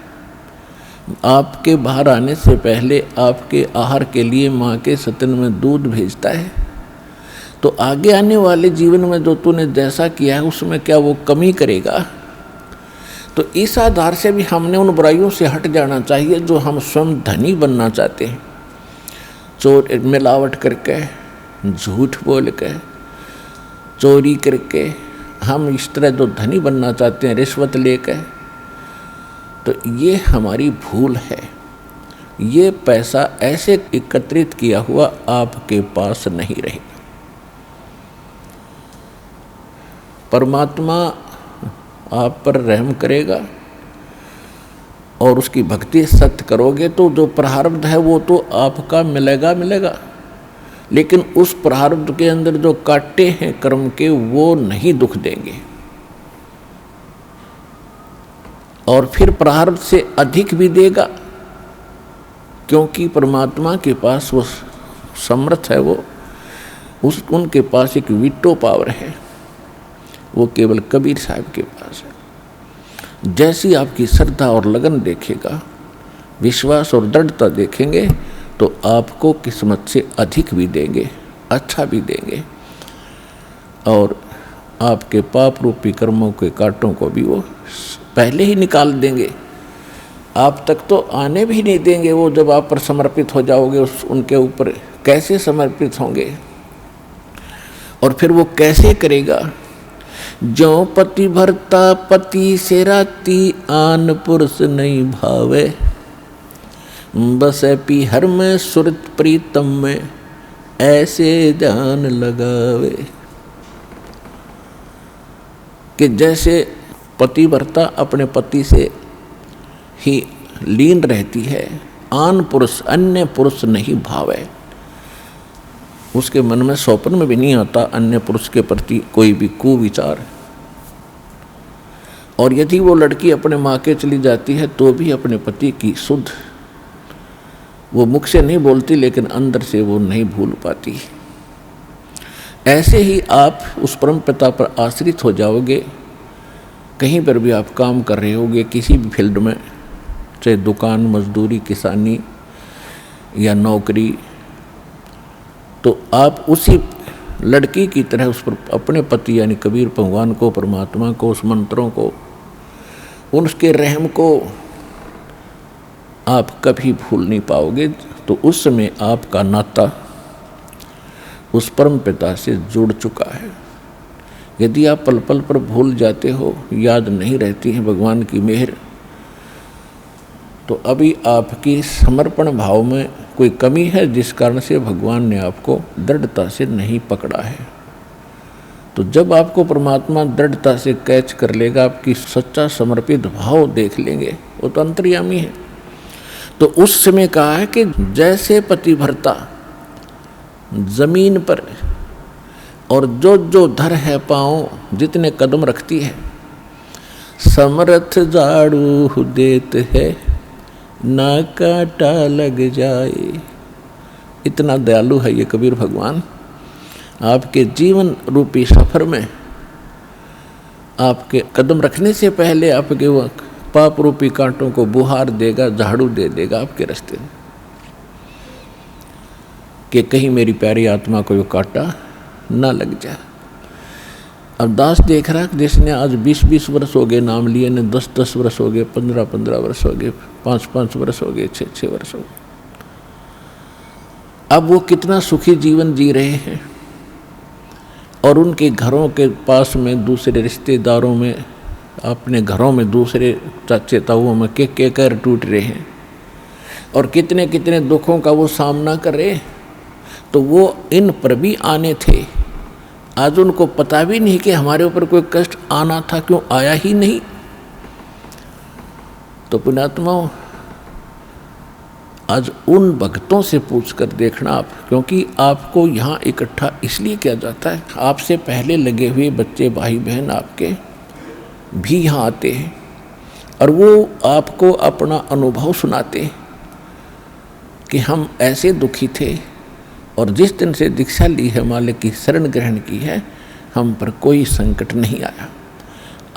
आपके बाहर आने से पहले आपके आहार के लिए माँ के स्तन में दूध भेजता है, तो आगे आने वाले जीवन में जो तूने जैसा किया है उसमें क्या वो कमी करेगा। तो इस आधार से भी हमने उन बुराइयों से हट जाना चाहिए जो हम स्वयं धनी बनना चाहते हैं। चोर मिलावट करके, झूठ बोल के, चोरी करके हम इस तरह जो धनी बनना चाहते हैं, रिश्वत लेके, तो ये हमारी भूल है। ये पैसा ऐसे एकत्रित किया हुआ आपके पास नहीं रहेगा। परमात्मा आप पर रहम करेगा और उसकी भक्ति सत्य करोगे तो जो प्रारब्ध है वो तो आपका मिलेगा मिलेगा, लेकिन उस प्रारब्ध के अंदर जो काटे हैं कर्म के वो नहीं दुख देंगे। और फिर प्रारब्ध से अधिक भी देगा, क्योंकि परमात्मा के पास वो समर्थ है, वो उनके पास एक वीटो पावर है, वो केवल कबीर साहब के पास है। जैसी आपकी श्रद्धा और लगन देखेगा, विश्वास और दृढ़ता देखेंगे, तो आपको किस्मत से अधिक भी देंगे, अच्छा भी देंगे, और आपके पाप रूपी कर्मों के कांटों को भी वो पहले ही निकाल देंगे। आप तक तो आने भी नहीं देंगे। वो जब आप पर समर्पित हो जाओगे उनके ऊपर कैसे समर्पित होंगे, और फिर वो कैसे करेगा। जो पति भरता पति से राती, आन पुरुष नहीं भावे, बस पी हर में सुरत प्रीतम में, ऐसे ध्यान लगावे। कि जैसे पतिव्रता अपने पति से ही लीन रहती है, आन पुरुष अन्य पुरुष नहीं भावे, उसके मन में स्वप्न में भी नहीं आता अन्य पुरुष के प्रति कोई भी कुविचार। और यदि वो लड़की अपने माँ के चली जाती है तो भी अपने पति की शुद्ध, वो मुख से नहीं बोलती लेकिन अंदर से वो नहीं भूल पाती। ऐसे ही आप उस परम पिता पर आश्रित हो जाओगे। कहीं पर भी आप काम कर रहे होगे, किसी भी फील्ड में, चाहे दुकान, मजदूरी, किसानी या नौकरी, तो आप उसी लड़की की तरह उस पर अपने पति यानी कबीर भगवान को, परमात्मा को, उस मंत्रों को, उनके रहम को आप कभी भूल नहीं पाओगे। तो उस समय आपका नाता उस परम पिता से जुड़ चुका है। यदि आप पल पल पर भूल जाते हो, याद नहीं रहती है भगवान की मेहर, तो अभी आपकी समर्पण भाव में कोई कमी है, जिस कारण से भगवान ने आपको दृढ़ता से नहीं पकड़ा है। तो जब आपको परमात्मा दृढ़ता से कैच कर लेगा, आपकी सच्चा समर्पित भाव देख लेंगे, वो तो अंतर्यामी है। तो उस समय कहा है कि जैसे पतिव्रता जमीन पर और जो जो धर है पाँव, जितने कदम रखती है, समर्थ झाड़ू देत है, ना कांटा लग जाए। इतना दयालु है ये कबीर भगवान। आपके जीवन रूपी सफर में आपके कदम रखने से पहले आपके वो पाप रूपी कांटों को बुहार देगा, झाड़ू दे देगा आपके रास्ते में, कि कहीं मेरी प्यारी आत्मा को वो कांटा ना लग जाए। अब दास देख रहा है जिसने आज 20-20 वर्ष हो गए नाम लिए, ने 10-10 वर्ष हो गए, 15-15 वर्ष हो गए, 5-5 वर्ष हो गए, 6-6 वर्ष हो गए। अब वो कितना सुखी जीवन जी रहे हैं, और उनके घरों के पास में दूसरे रिश्तेदारों में, अपने घरों में दूसरे चाचे ताऊओं में के कर टूट रहे हैं, और कितने कितने दुखों का वो सामना कर रहे हैं। तो वो इन पर भी आने थे, आज उनको पता भी नहीं कि हमारे ऊपर कोई कष्ट आना था, क्यों आया ही नहीं। तो पुण्यात्माओं, आज उन भक्तों से पूछ कर देखना आप, क्योंकि आपको यहाँ इकट्ठा इसलिए किया जाता है, आपसे पहले लगे हुए बच्चे भाई बहन आपके भी यहाँ आते हैं, और वो आपको अपना अनुभव सुनाते हैं कि हम ऐसे दुखी थे, और जिस दिन से दीक्षा ली है, मालिक की शरण ग्रहण की है, हम पर कोई संकट नहीं आया।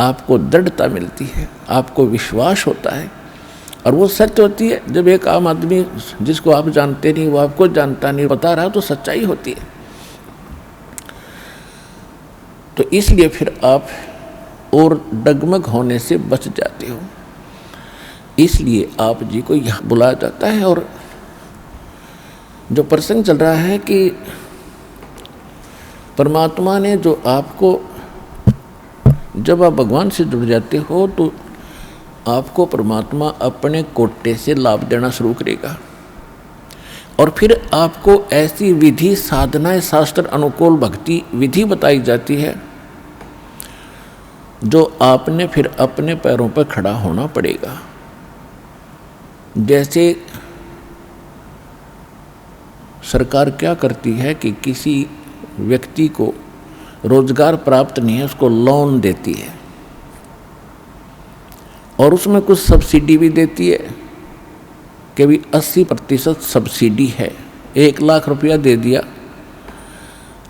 आपको दृढ़ता मिलती है, आपको विश्वास होता है, और वो सत्य होती है। जब एक आम आदमी जिसको आप जानते नहीं, वो आपको जानता नहीं, बता रहा, तो सच्चाई होती है। तो इसलिए फिर आप और डगमग होने से बच जाते हो। इसलिए आप जी को यहाँ बुलाया जाता है। और जो प्रसंग चल रहा है कि परमात्मा ने जो आपको, जब आप भगवान से जुड़ जाते हो तो आपको परमात्मा अपने कोटे से लाभ देना शुरू करेगा, और फिर आपको ऐसी विधि साधनाएं, शास्त्र अनुकूल भक्ति विधि बताई जाती है जो आपने फिर अपने पैरों पर खड़ा होना पड़ेगा। जैसे सरकार क्या करती है कि किसी व्यक्ति को रोजगार प्राप्त नहीं है, उसको लोन देती है, और उसमें कुछ सब्सिडी भी देती है कि भी 80% सब्सिडी है। 1 लाख रुपया दे दिया,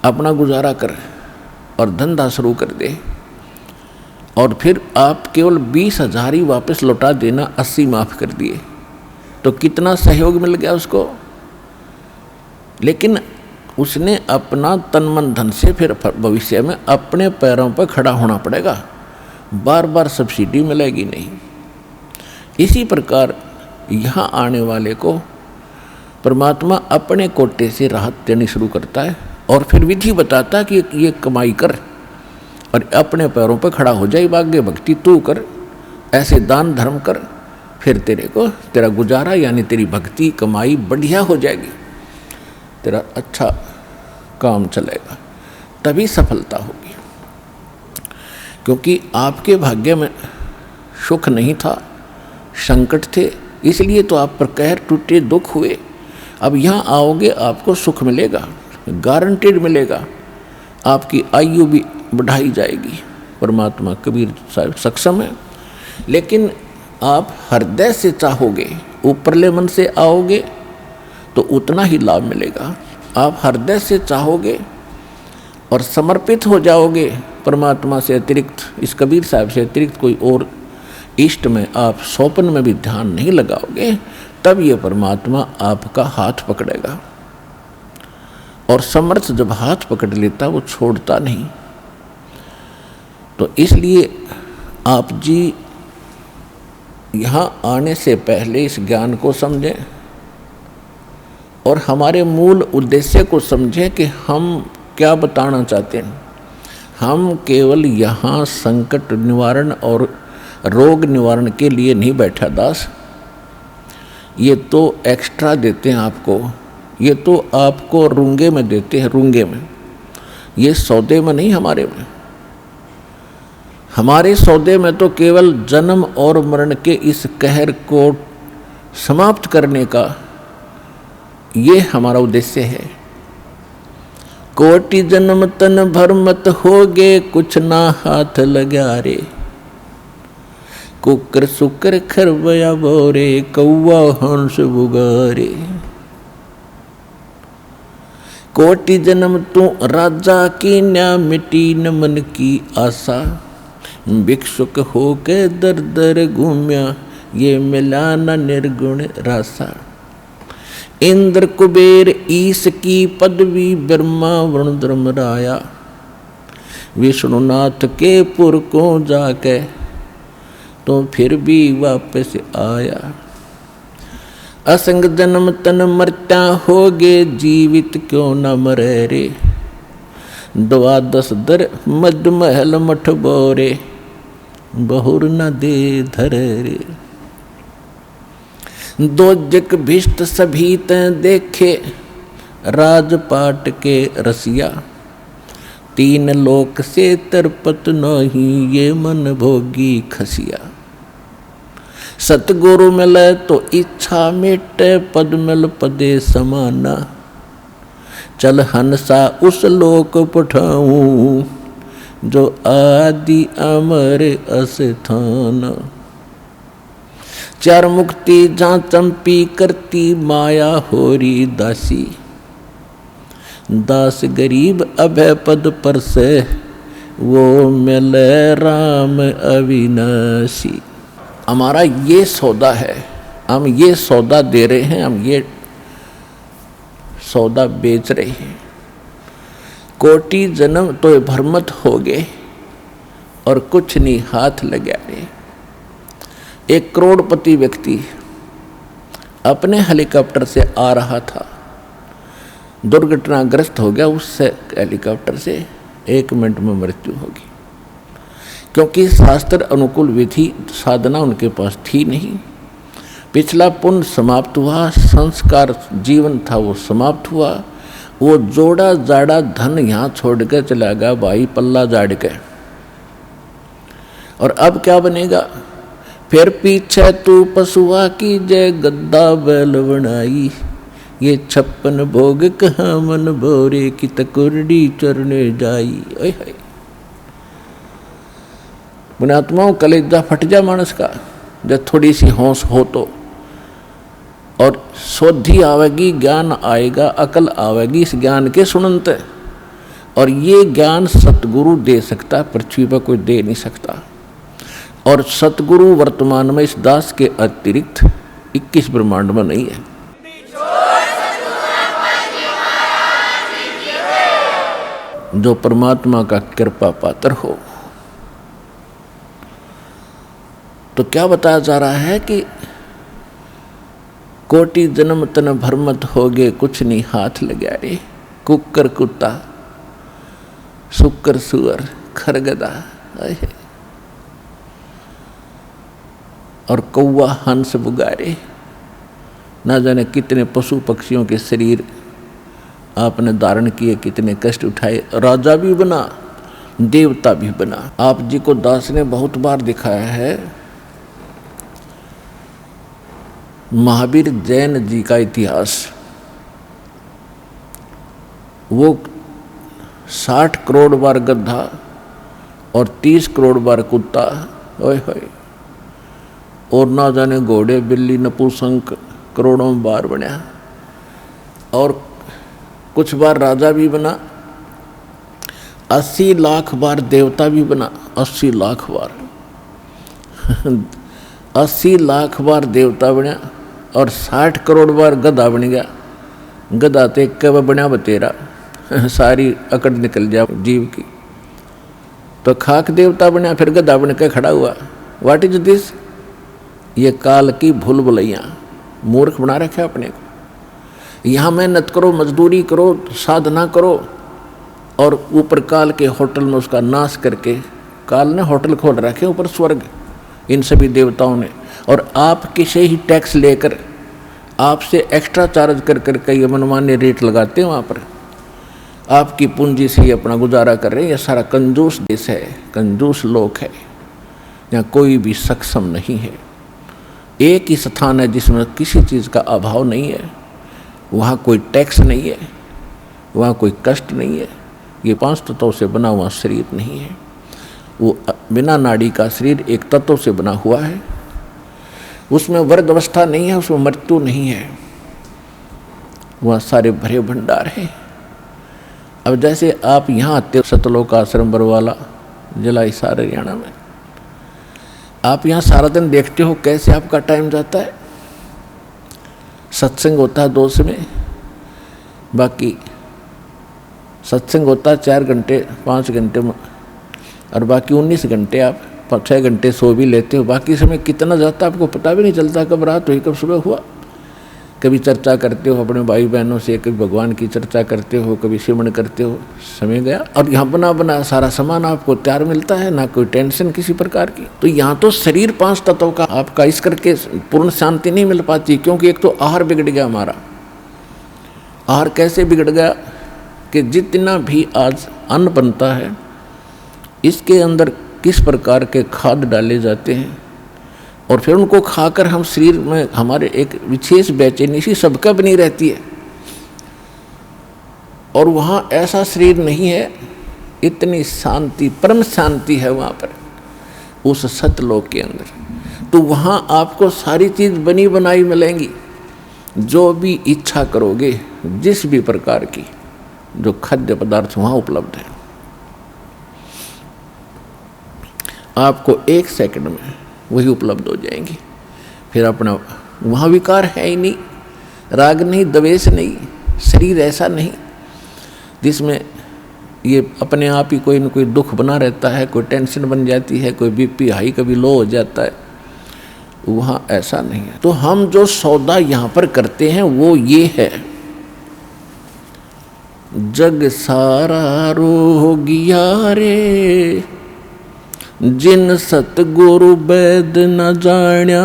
अपना गुजारा कर और धंधा शुरू कर दे, और फिर आप केवल 20,000 ही वापस लौटा देना, 80 माफ़ कर दिए। तो कितना सहयोग मिल गया उसको। लेकिन उसने अपना तन मन धन से फिर भविष्य में अपने पैरों पर खड़ा होना पड़ेगा, बार बार सब्सिडी मिलेगी नहीं। इसी प्रकार यहाँ आने वाले को परमात्मा अपने कोटे से राहत देनी शुरू करता है, और फिर विधि बताता है कि ये कमाई कर और अपने पैरों पर खड़ा हो जाए, भाग्य भक्ति तू कर, ऐसे दान धर्म कर, फिर तेरे को तेरा गुजारा यानी तेरी भक्ति कमाई बढ़िया हो जाएगी, तेरा अच्छा काम चलेगा, तभी सफलता होगी। क्योंकि आपके भाग्य में सुख नहीं था, संकट थे, इसलिए तो आप पर कहर टूटे, दुख हुए। अब यहाँ आओगे आपको सुख मिलेगा, गारंटेड मिलेगा, आपकी आयु भी बढ़ाई जाएगी। परमात्मा कबीर साहब सक्षम है। लेकिन आप हृदय से चाहोगे, ऊपरले मन से आओगे तो उतना ही लाभ मिलेगा। आप हृदय से चाहोगे और समर्पित हो जाओगे परमात्मा से अतिरिक्त, इस कबीर साहब से अतिरिक्त कोई और इष्ट में आप सोपन में भी ध्यान नहीं लगाओगे, तब ये परमात्मा आपका हाथ पकड़ेगा। और समर्थ जब हाथ पकड़ लेता वो छोड़ता नहीं। तो इसलिए आप जी यहाँ आने से पहले इस ज्ञान को समझें और हमारे मूल उद्देश्य को समझें कि हम क्या बताना चाहते हैं। हम केवल यहाँ संकट निवारण और रोग निवारण के लिए नहीं बैठा दास, ये तो एक्स्ट्रा देते हैं आपको, ये तो आपको रूंगे में देते हैं, रूंगे में, ये सौदे में नहीं हमारे में। हमारे सौदे में तो केवल जन्म और मरण के इस कहर को समाप्त करने का ये हमारा उद्देश्य है। कोटि जन्म तन भर मत होगे, कुछ ना हाथ लगा रे, कुकर सुकर खरबया बोरे, कौवा हंस बुगारे। कोटि जन्म तू राजा की न्या, मिटी न मन की आशा, भिक्षुक हो के दर दर घूम्या, ये मिला न निर्गुण रासा। इंद्र कुबेर ईश की पदवी, ब्रह्मा वरुण धर्मराया, विष्णुनाथ के पुर को जाके तो फिर भी वापस आया। असंग जन्म तन मरता होगे, जीवित क्यों न मरे रे। द्वादश दर मद महल मठ बोरे, बहुर न दे धरे रे। दोजक भिष्ट सभी तैं देखे, राजपाट के रसिया। तीन लोक से तरपत नहीं, ये मन भोगी खसिया। सतगुरु मिले तो इच्छा मिटे, पद मिल पदे समाना। चल हंसा उस लोक पठाऊं, जो आदि अमर अस्थान। चार मुक्ति जहाँ चंपी करती, माया होरी दासी। दास गरीब अभय पद पर से, वो मिले राम अविनाशी। हमारा ये सौदा है, हम ये सौदा दे रहे हैं, हम ये सौदा बेच रहे हैं। कोटि जन्म तो भ्रमत हो गए, और कुछ नहीं हाथ लगा रहे। एक करोड़पति व्यक्ति अपने हेलीकॉप्टर से आ रहा था, दुर्घटनाग्रस्त हो गया। उससे हेलीकॉप्टर से 1 मिनट में मृत्यु होगी, क्योंकि शास्त्र अनुकूल विधि साधना उनके पास थी नहीं। पिछला पुण्य समाप्त हुआ, संस्कार जीवन था वो समाप्त हुआ। वो जोड़ा जाड़ा धन यहाँ छोड़ के चला गया भाई, पल्ला जाड़ के। और अब क्या बनेगा? फिर पीछे तू पशुआ की जय, गद्दा बैल बनाई। ये 56 भोग कहाँ मन भोरे, की तकुरडी चरने जाई। ओए हाय, पुण्यात्माओं कलेजा फट जा मानस का, जब थोड़ी सी होश हो तो। और शोधि आवेगी, ज्ञान आएगा, अकल आवेगी इस ज्ञान के सुनते। और ये ज्ञान सतगुरु दे सकता, पृथ्वी पर कोई दे नहीं सकता। और सतगुरु वर्तमान में इस दास के अतिरिक्त 21 ब्रह्मांड में नहीं है। जो परमात्मा का कृपा पात्र हो। तो क्या बताया जा रहा है कि कोटि जन्म तन भ्रमत हो गए, कुछ नहीं हाथ लगा रे। कुकर कुत्ता, सुकर सुअर, खरगदा और कौवा हंस बुगारे, ना जाने कितने पशु पक्षियों के शरीर आपने धारण किए, कितने कष्ट उठाए। राजा भी बना, देवता भी बना। आप जी को दास ने बहुत बार दिखाया है। महावीर जैन जी का इतिहास, वो 60 करोड़ बार गधा और 30 करोड़ बार कुत्ता, ओए होए, और ना जाने घोड़े बिल्ली नपुंसक करोड़ों बार बना। और कुछ बार राजा भी बना, 80 लाख बार देवता भी बना। 80 लाख बार 80 लाख बार देवता बना और 60 करोड़ बार गधा बन गया। गधा तो एक बना बतेरा, सारी अकड़ निकल जा जीव की। तो खाक देवता बना, फिर गधा बन के खड़ा हुआ। What is this? ये काल की भूल भुलैया, मूर्ख बना रखे अपने को। यहाँ मेहनत करो, मजदूरी करो, साधना करो, और ऊपर काल के होटल में उसका नाश करके, काल ने होटल खोल रखे ऊपर स्वर्ग इन सभी देवताओं ने, और आपके से ही टैक्स लेकर आपसे एक्स्ट्रा चार्ज कर करके ये मनमान्य रेट लगाते हैं। वहाँ पर आपकी पूंजी से ही अपना गुजारा कर रहे हैं। यह सारा कंजूस देश है, कंजूस लोक है, यहाँ कोई भी सक्षम नहीं है। एक ही स्थान है जिसमें किसी चीज़ का अभाव नहीं है। वहाँ कोई टैक्स नहीं है, वहाँ कोई कष्ट नहीं है। ये 5 तत्वों से बना हुआ शरीर नहीं है। वो बिना नाड़ी का शरीर एक तत्व से बना हुआ है। उसमें वर्ग अवस्था नहीं है, उसमें मृत्यु नहीं है। वहाँ सारे भरे भंडार हैं। अब जैसे आप यहाँ आते हो, सतलोक आश्रम बरवाला, जिला हिसार हरियाणा में, आप यहाँ सारा दिन देखते हो कैसे आपका टाइम जाता है। सत्संग होता है 2 समय, बाकी सत्संग होता है 4 घंटे 5 घंटे, और बाकी 19 घंटे आप 6 घंटे सो भी लेते हो। बाकी समय कितना जाता है आपको पता भी नहीं चलता, कब रात हुई कब सुबह हुआ। कभी चर्चा करते हो अपने भाई बहनों से, कभी भगवान की चर्चा करते हो, कभी सिमरन करते हो, समय गया। और यहाँ बना बना सारा सामान आपको तैयार मिलता है, ना कोई टेंशन किसी प्रकार की। तो यहाँ तो शरीर 5 तत्वों का आपका इस करके पूर्ण शांति नहीं मिल पाती, क्योंकि एक तो आहार बिगड़ गया हमारा। आहार कैसे बिगड़ गया कि जितना भी आज अन्न बनता है इसके अंदर किस प्रकार के खाद डाले जाते हैं, और फिर उनको खाकर हम शरीर में हमारे एक विशेष बेचैनी सी सबका बनी रहती है। और वहाँ ऐसा शरीर नहीं है, इतनी शांति परम शांति है वहाँ पर उस सतलोक के अंदर। तो वहाँ आपको सारी चीज़ बनी बनाई मिलेंगी, जो भी इच्छा करोगे जिस भी प्रकार की जो खाद्य पदार्थ वहाँ उपलब्ध है, आपको 1 सेकंड में वही उपलब्ध हो जाएंगी। फिर अपना वहाँ विकार है ही नहीं, राग नहीं, द्वेष नहीं, शरीर ऐसा नहीं जिसमें ये अपने आप ही कोई न कोई दुख बना रहता है, कोई टेंशन बन जाती है, कोई बीपी हाई कभी लो हो जाता है। वहाँ ऐसा नहीं है। तो हम जो सौदा यहाँ पर करते हैं वो ये है, जग सारा रोगिया रे, जिन सतगुरु वैद न जाण्या,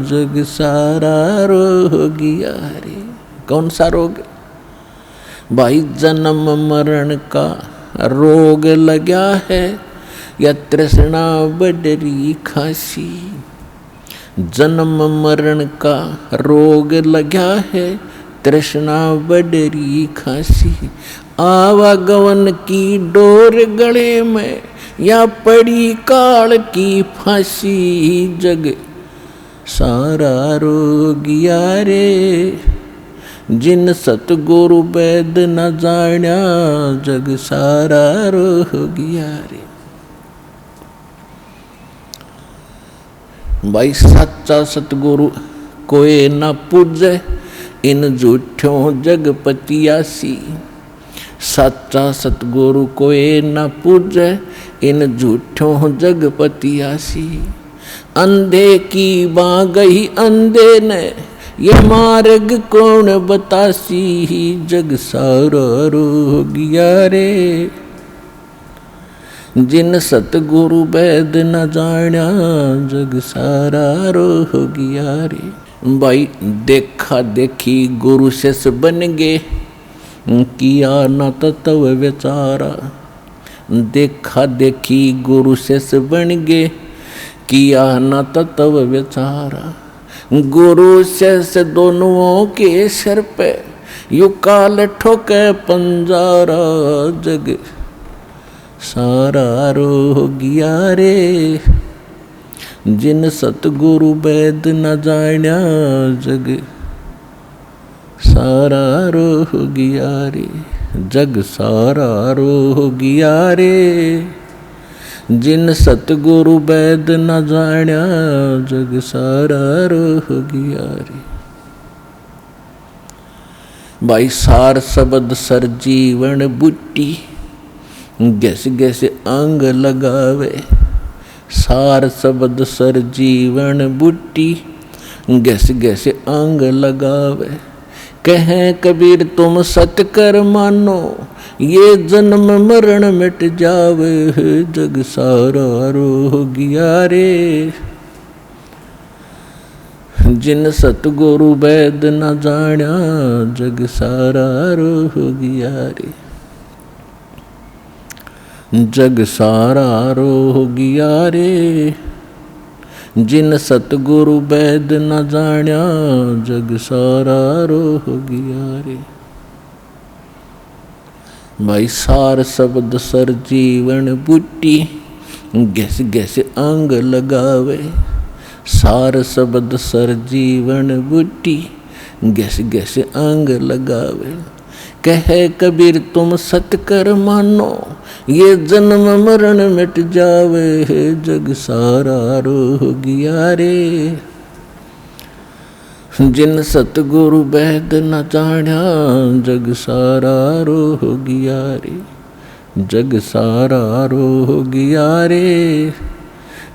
जग सारा रोगिया रे। कौन सा रोग? भाई जन्म मरण का रोग लगा है, या तृष्णा बडरी खासी। जन्म मरण का रोग लगा है, तृष्णा बडरी खासी। आवागमन की डोर गले में, या पड़ी काल की फांसी। जग सारा रोगिया रे, जिन सतगुरु वैद न जाण्या, जग सारा रोगिया रे। भाई सच्चा सतगुरु कोई न पूजे, इन झूठों जगपतियासी। सच्चा सतगुरु कोई न पूजे, इन झूठों जगपतियासी। अंधे की बाँ गई अंधे ने, ये मार्ग कौन बतासी। जग सारा रोगिया रे, जिन सतगुरु वैद न जाण्या, जग सारा रोगिया रे। भाई देखा देखी गुरु शिष्य बन गे, किया न तत्व विचारा। देखा देखी गुरु शिष्य बन गे, किया न तत्व विचारा। गुरु शिष्य दोनों के सिर पे, यू काल ठोके पंजारा। जग सारा रोगिया रे, जिन सतगुरु वैद न जाण्या, जग सारा रोगिया रे। जग सारा रोगिया रे, जिन सतगुरु वैद न जाण्या, जग सारा रोगिया रे। भाई सार शब्द सर जीवन बुट्टी, गैस गैस अंग लगावे। सार शब्द सर जीवन बुट्टी, गैस गैस अंग लगावे। कहें कबीर तुम सत कर मानो, ये जन्म मरण मिट जावे। जग सारा रोगिया रे, जिन सतगुरु वैद न जाण्या, जग सारा रोगिया रे। जग सारा रोगिया रे, जिन सतगुरु वैद न जाण्या, जग सारा रोगिया रे। भाई सार शब्द सर जीवन बुट्टी, गैस गैस अंग लगावे। सार शब्द सर जीवन बुट्टी, गैस गैस अंग लगावे। कहे कबीर तुम सत्य कर मानो, ये जन्म मरण मिट जावे, जग सारा रोगिया रे। जिन सतगुरु बैद न जाण्या, जग सारा रोगिया रे, जग सारा रोगिया रे।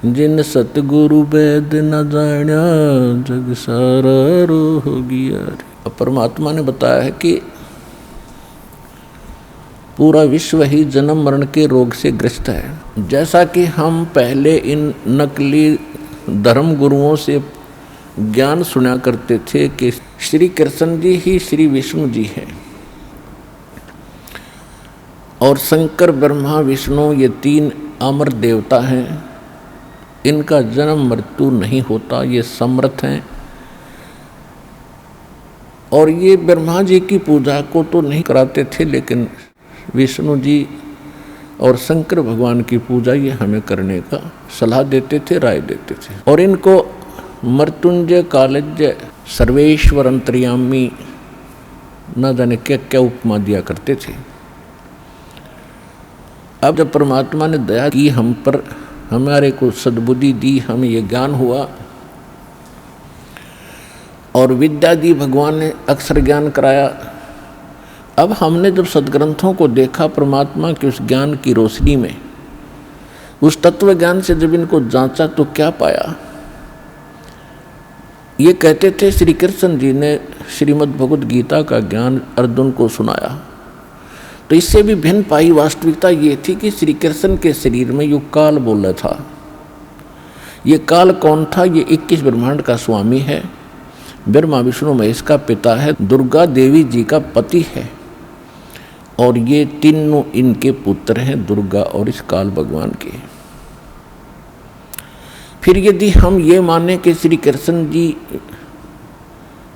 जिन सतगुरु बैद न जाण्या, जग सारा रोगिया रे। अब परमात्मा ने बताया है कि पूरा विश्व ही जन्म मरण के रोग से ग्रस्त है। जैसा कि हम पहले इन नकली धर्म गुरुओं से ज्ञान सुना करते थे कि श्री कृष्ण जी ही श्री विष्णु जी हैं और शंकर ब्रह्मा विष्णु ये तीन अमर देवता हैं, इनका जन्म मृत्यु नहीं होता, ये समर्थ हैं। और ये ब्रह्मा जी की पूजा को तो नहीं कराते थे, लेकिन विष्णु जी और शंकर भगवान की पूजा ये हमें करने का सलाह देते थे, राय देते थे। और इनको मृत्युंजय, कालज्य, सर्वेश्वर, अंतर्यामी न जाने क्या क्या उपमा दिया करते थे। अब जब परमात्मा ने दया की हम पर, हमारे को सद्बुद्धि दी, हमें ये ज्ञान हुआ और विद्या दी, भगवान ने अक्षर ज्ञान कराया। अब हमने जब सदग्रंथों को देखा परमात्मा के उस ज्ञान की रोशनी में, उस तत्व ज्ञान से जब इनको जांचा तो क्या पाया। ये कहते थे श्री कृष्ण जी ने श्रीमद् भगवद गीता का ज्ञान अर्जुन को सुनाया, तो इससे भी भिन्न पाई वास्तविकता ये थी कि श्री कृष्ण के शरीर में यो काल बोल रहा था। ये काल कौन था? ये 21 ब्रह्मांड का स्वामी है, ब्रह्मा विष्णु महेश का पिता है, दुर्गा देवी जी का पति है, और ये तीनों इनके पुत्र हैं, दुर्गा और इस काल भगवान के। फिर यदि हम ये माने कि श्री कृष्ण जी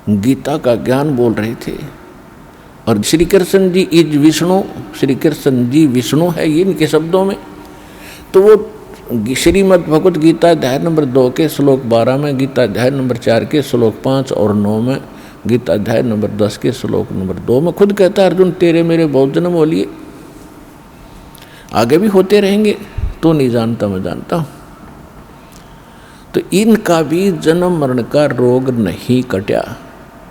गीता का ज्ञान बोल रहे थे और श्री कृष्ण जी इज विष्णु, श्री कृष्ण जी विष्णु है ये इनके शब्दों में, तो वो श्रीमद् भगवद गीता अध्याय नंबर 2 के श्लोक 12 में, गीता अध्याय नंबर 4 के श्लोक 5 और 9 में, गीता अध्याय नंबर 10 के श्लोक नंबर 2 में खुद कहता है अर्जुन तेरे मेरे बहुत जन्म हो लिए, आगे भी होते रहेंगे, तो नहीं जानता मैं जानता हूँ। तो इनका भी जन्म मरण का रोग नहीं कटा,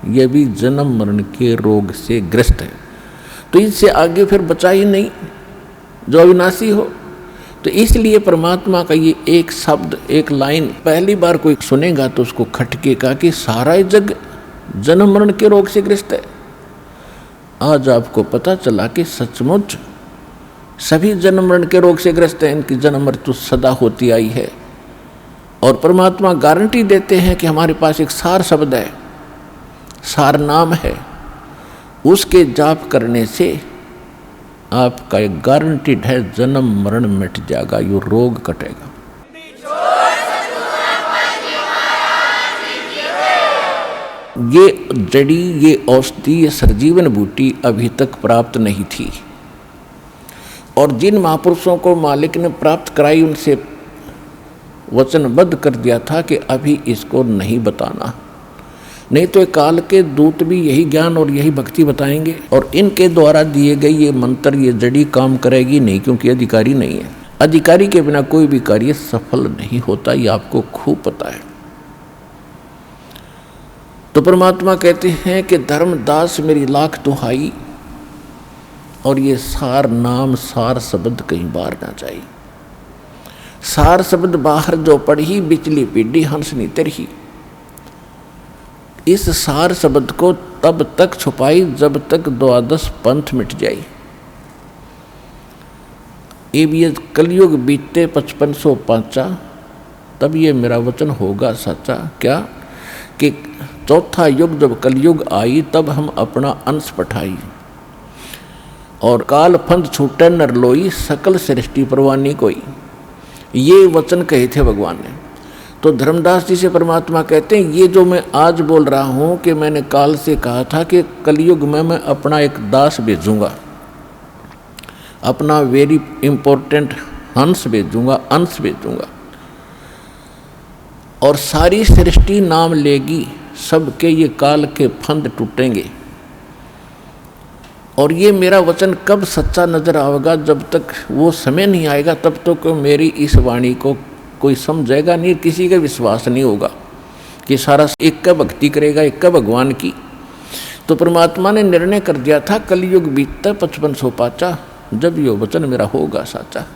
ये भी जन्म मरण के रोग से ग्रस्त है। तो इससे आगे फिर बचा ही नहीं जो अविनाशी हो। तो इसलिए परमात्मा का ये एक शब्द, एक लाइन पहली बार कोई सुनेगा तो उसको खटकेगा कि सारा जग जन्म मरण के रोग से ग्रस्त है। आज आपको पता चला कि सचमुच सभी जन्म मरण के रोग से ग्रस्त हैं, इनकी जन्म मृत्यु सदा होती आई है। और परमात्मा गारंटी देते हैं कि हमारे पास एक सार शब्द है, सार नाम है, उसके जाप करने से आपका एक गारंटीड है जन्म मरण मिट जाएगा, यो रोग कटेगा। ये जड़ी, ये औषधि, ये सरजीवन बूटी अभी तक प्राप्त नहीं थी, और जिन महापुरुषों को मालिक ने प्राप्त कराई उनसे वचनबद्ध कर दिया था कि अभी इसको नहीं बताना, नहीं तो काल के दूत भी यही ज्ञान और यही भक्ति बताएंगे, और इनके द्वारा दिए गए ये मंत्र, ये जड़ी काम करेगी नहीं, क्योंकि अधिकारी नहीं है। अधिकारी के बिना कोई भी कार्य सफल नहीं होता, ये आपको खूब पता है। तो परमात्मा कहते हैं कि धर्मदास मेरी लाख दुहाई, और ये सार नाम, सार शब्द कहीं बाहर ना जाए। सार शब्द बाहर जो पढ़ी, बिचली पीढ़ी हंस नी तरही। इस सार शब्द को तब तक छुपाई जब तक 12 पंथ मिट जाए। ये कलयुग बीते 5500 पांचा, तब ये मेरा वचन होगा सच्चा। क्या कि चौथा युग जब कलयुग आई, तब हम अपना अंश पठाई, और काल फंद छूटे नर लोई, सकल सृष्टि परवानी कोई। ये वचन कहे थे भगवान ने। तो धर्मदास जी से परमात्मा कहते हैं ये जो मैं आज बोल रहा हूँ कि मैंने काल से कहा था कि कलयुग में मैं अपना एक दास भेजूंगा, अपना वेरी इम्पोर्टेंट हंस भेजूंगा, अंश भेजूंगा, और सारी सृष्टि नाम लेगी, सबके ये काल के फंद टूटेंगे, और ये मेरा वचन कब सच्चा नजर आएगा? जब तक वो समय नहीं आएगा तब तक मेरी इस वाणी को कोई समझेगा नहीं, किसी का विश्वास नहीं होगा कि सारा एक का भक्ति करेगा, एक का भगवान की। तो परमात्मा ने निर्णय कर दिया था कलयुग बीतता 5500 पाचा, जब यो वचन मेरा होगा साचा।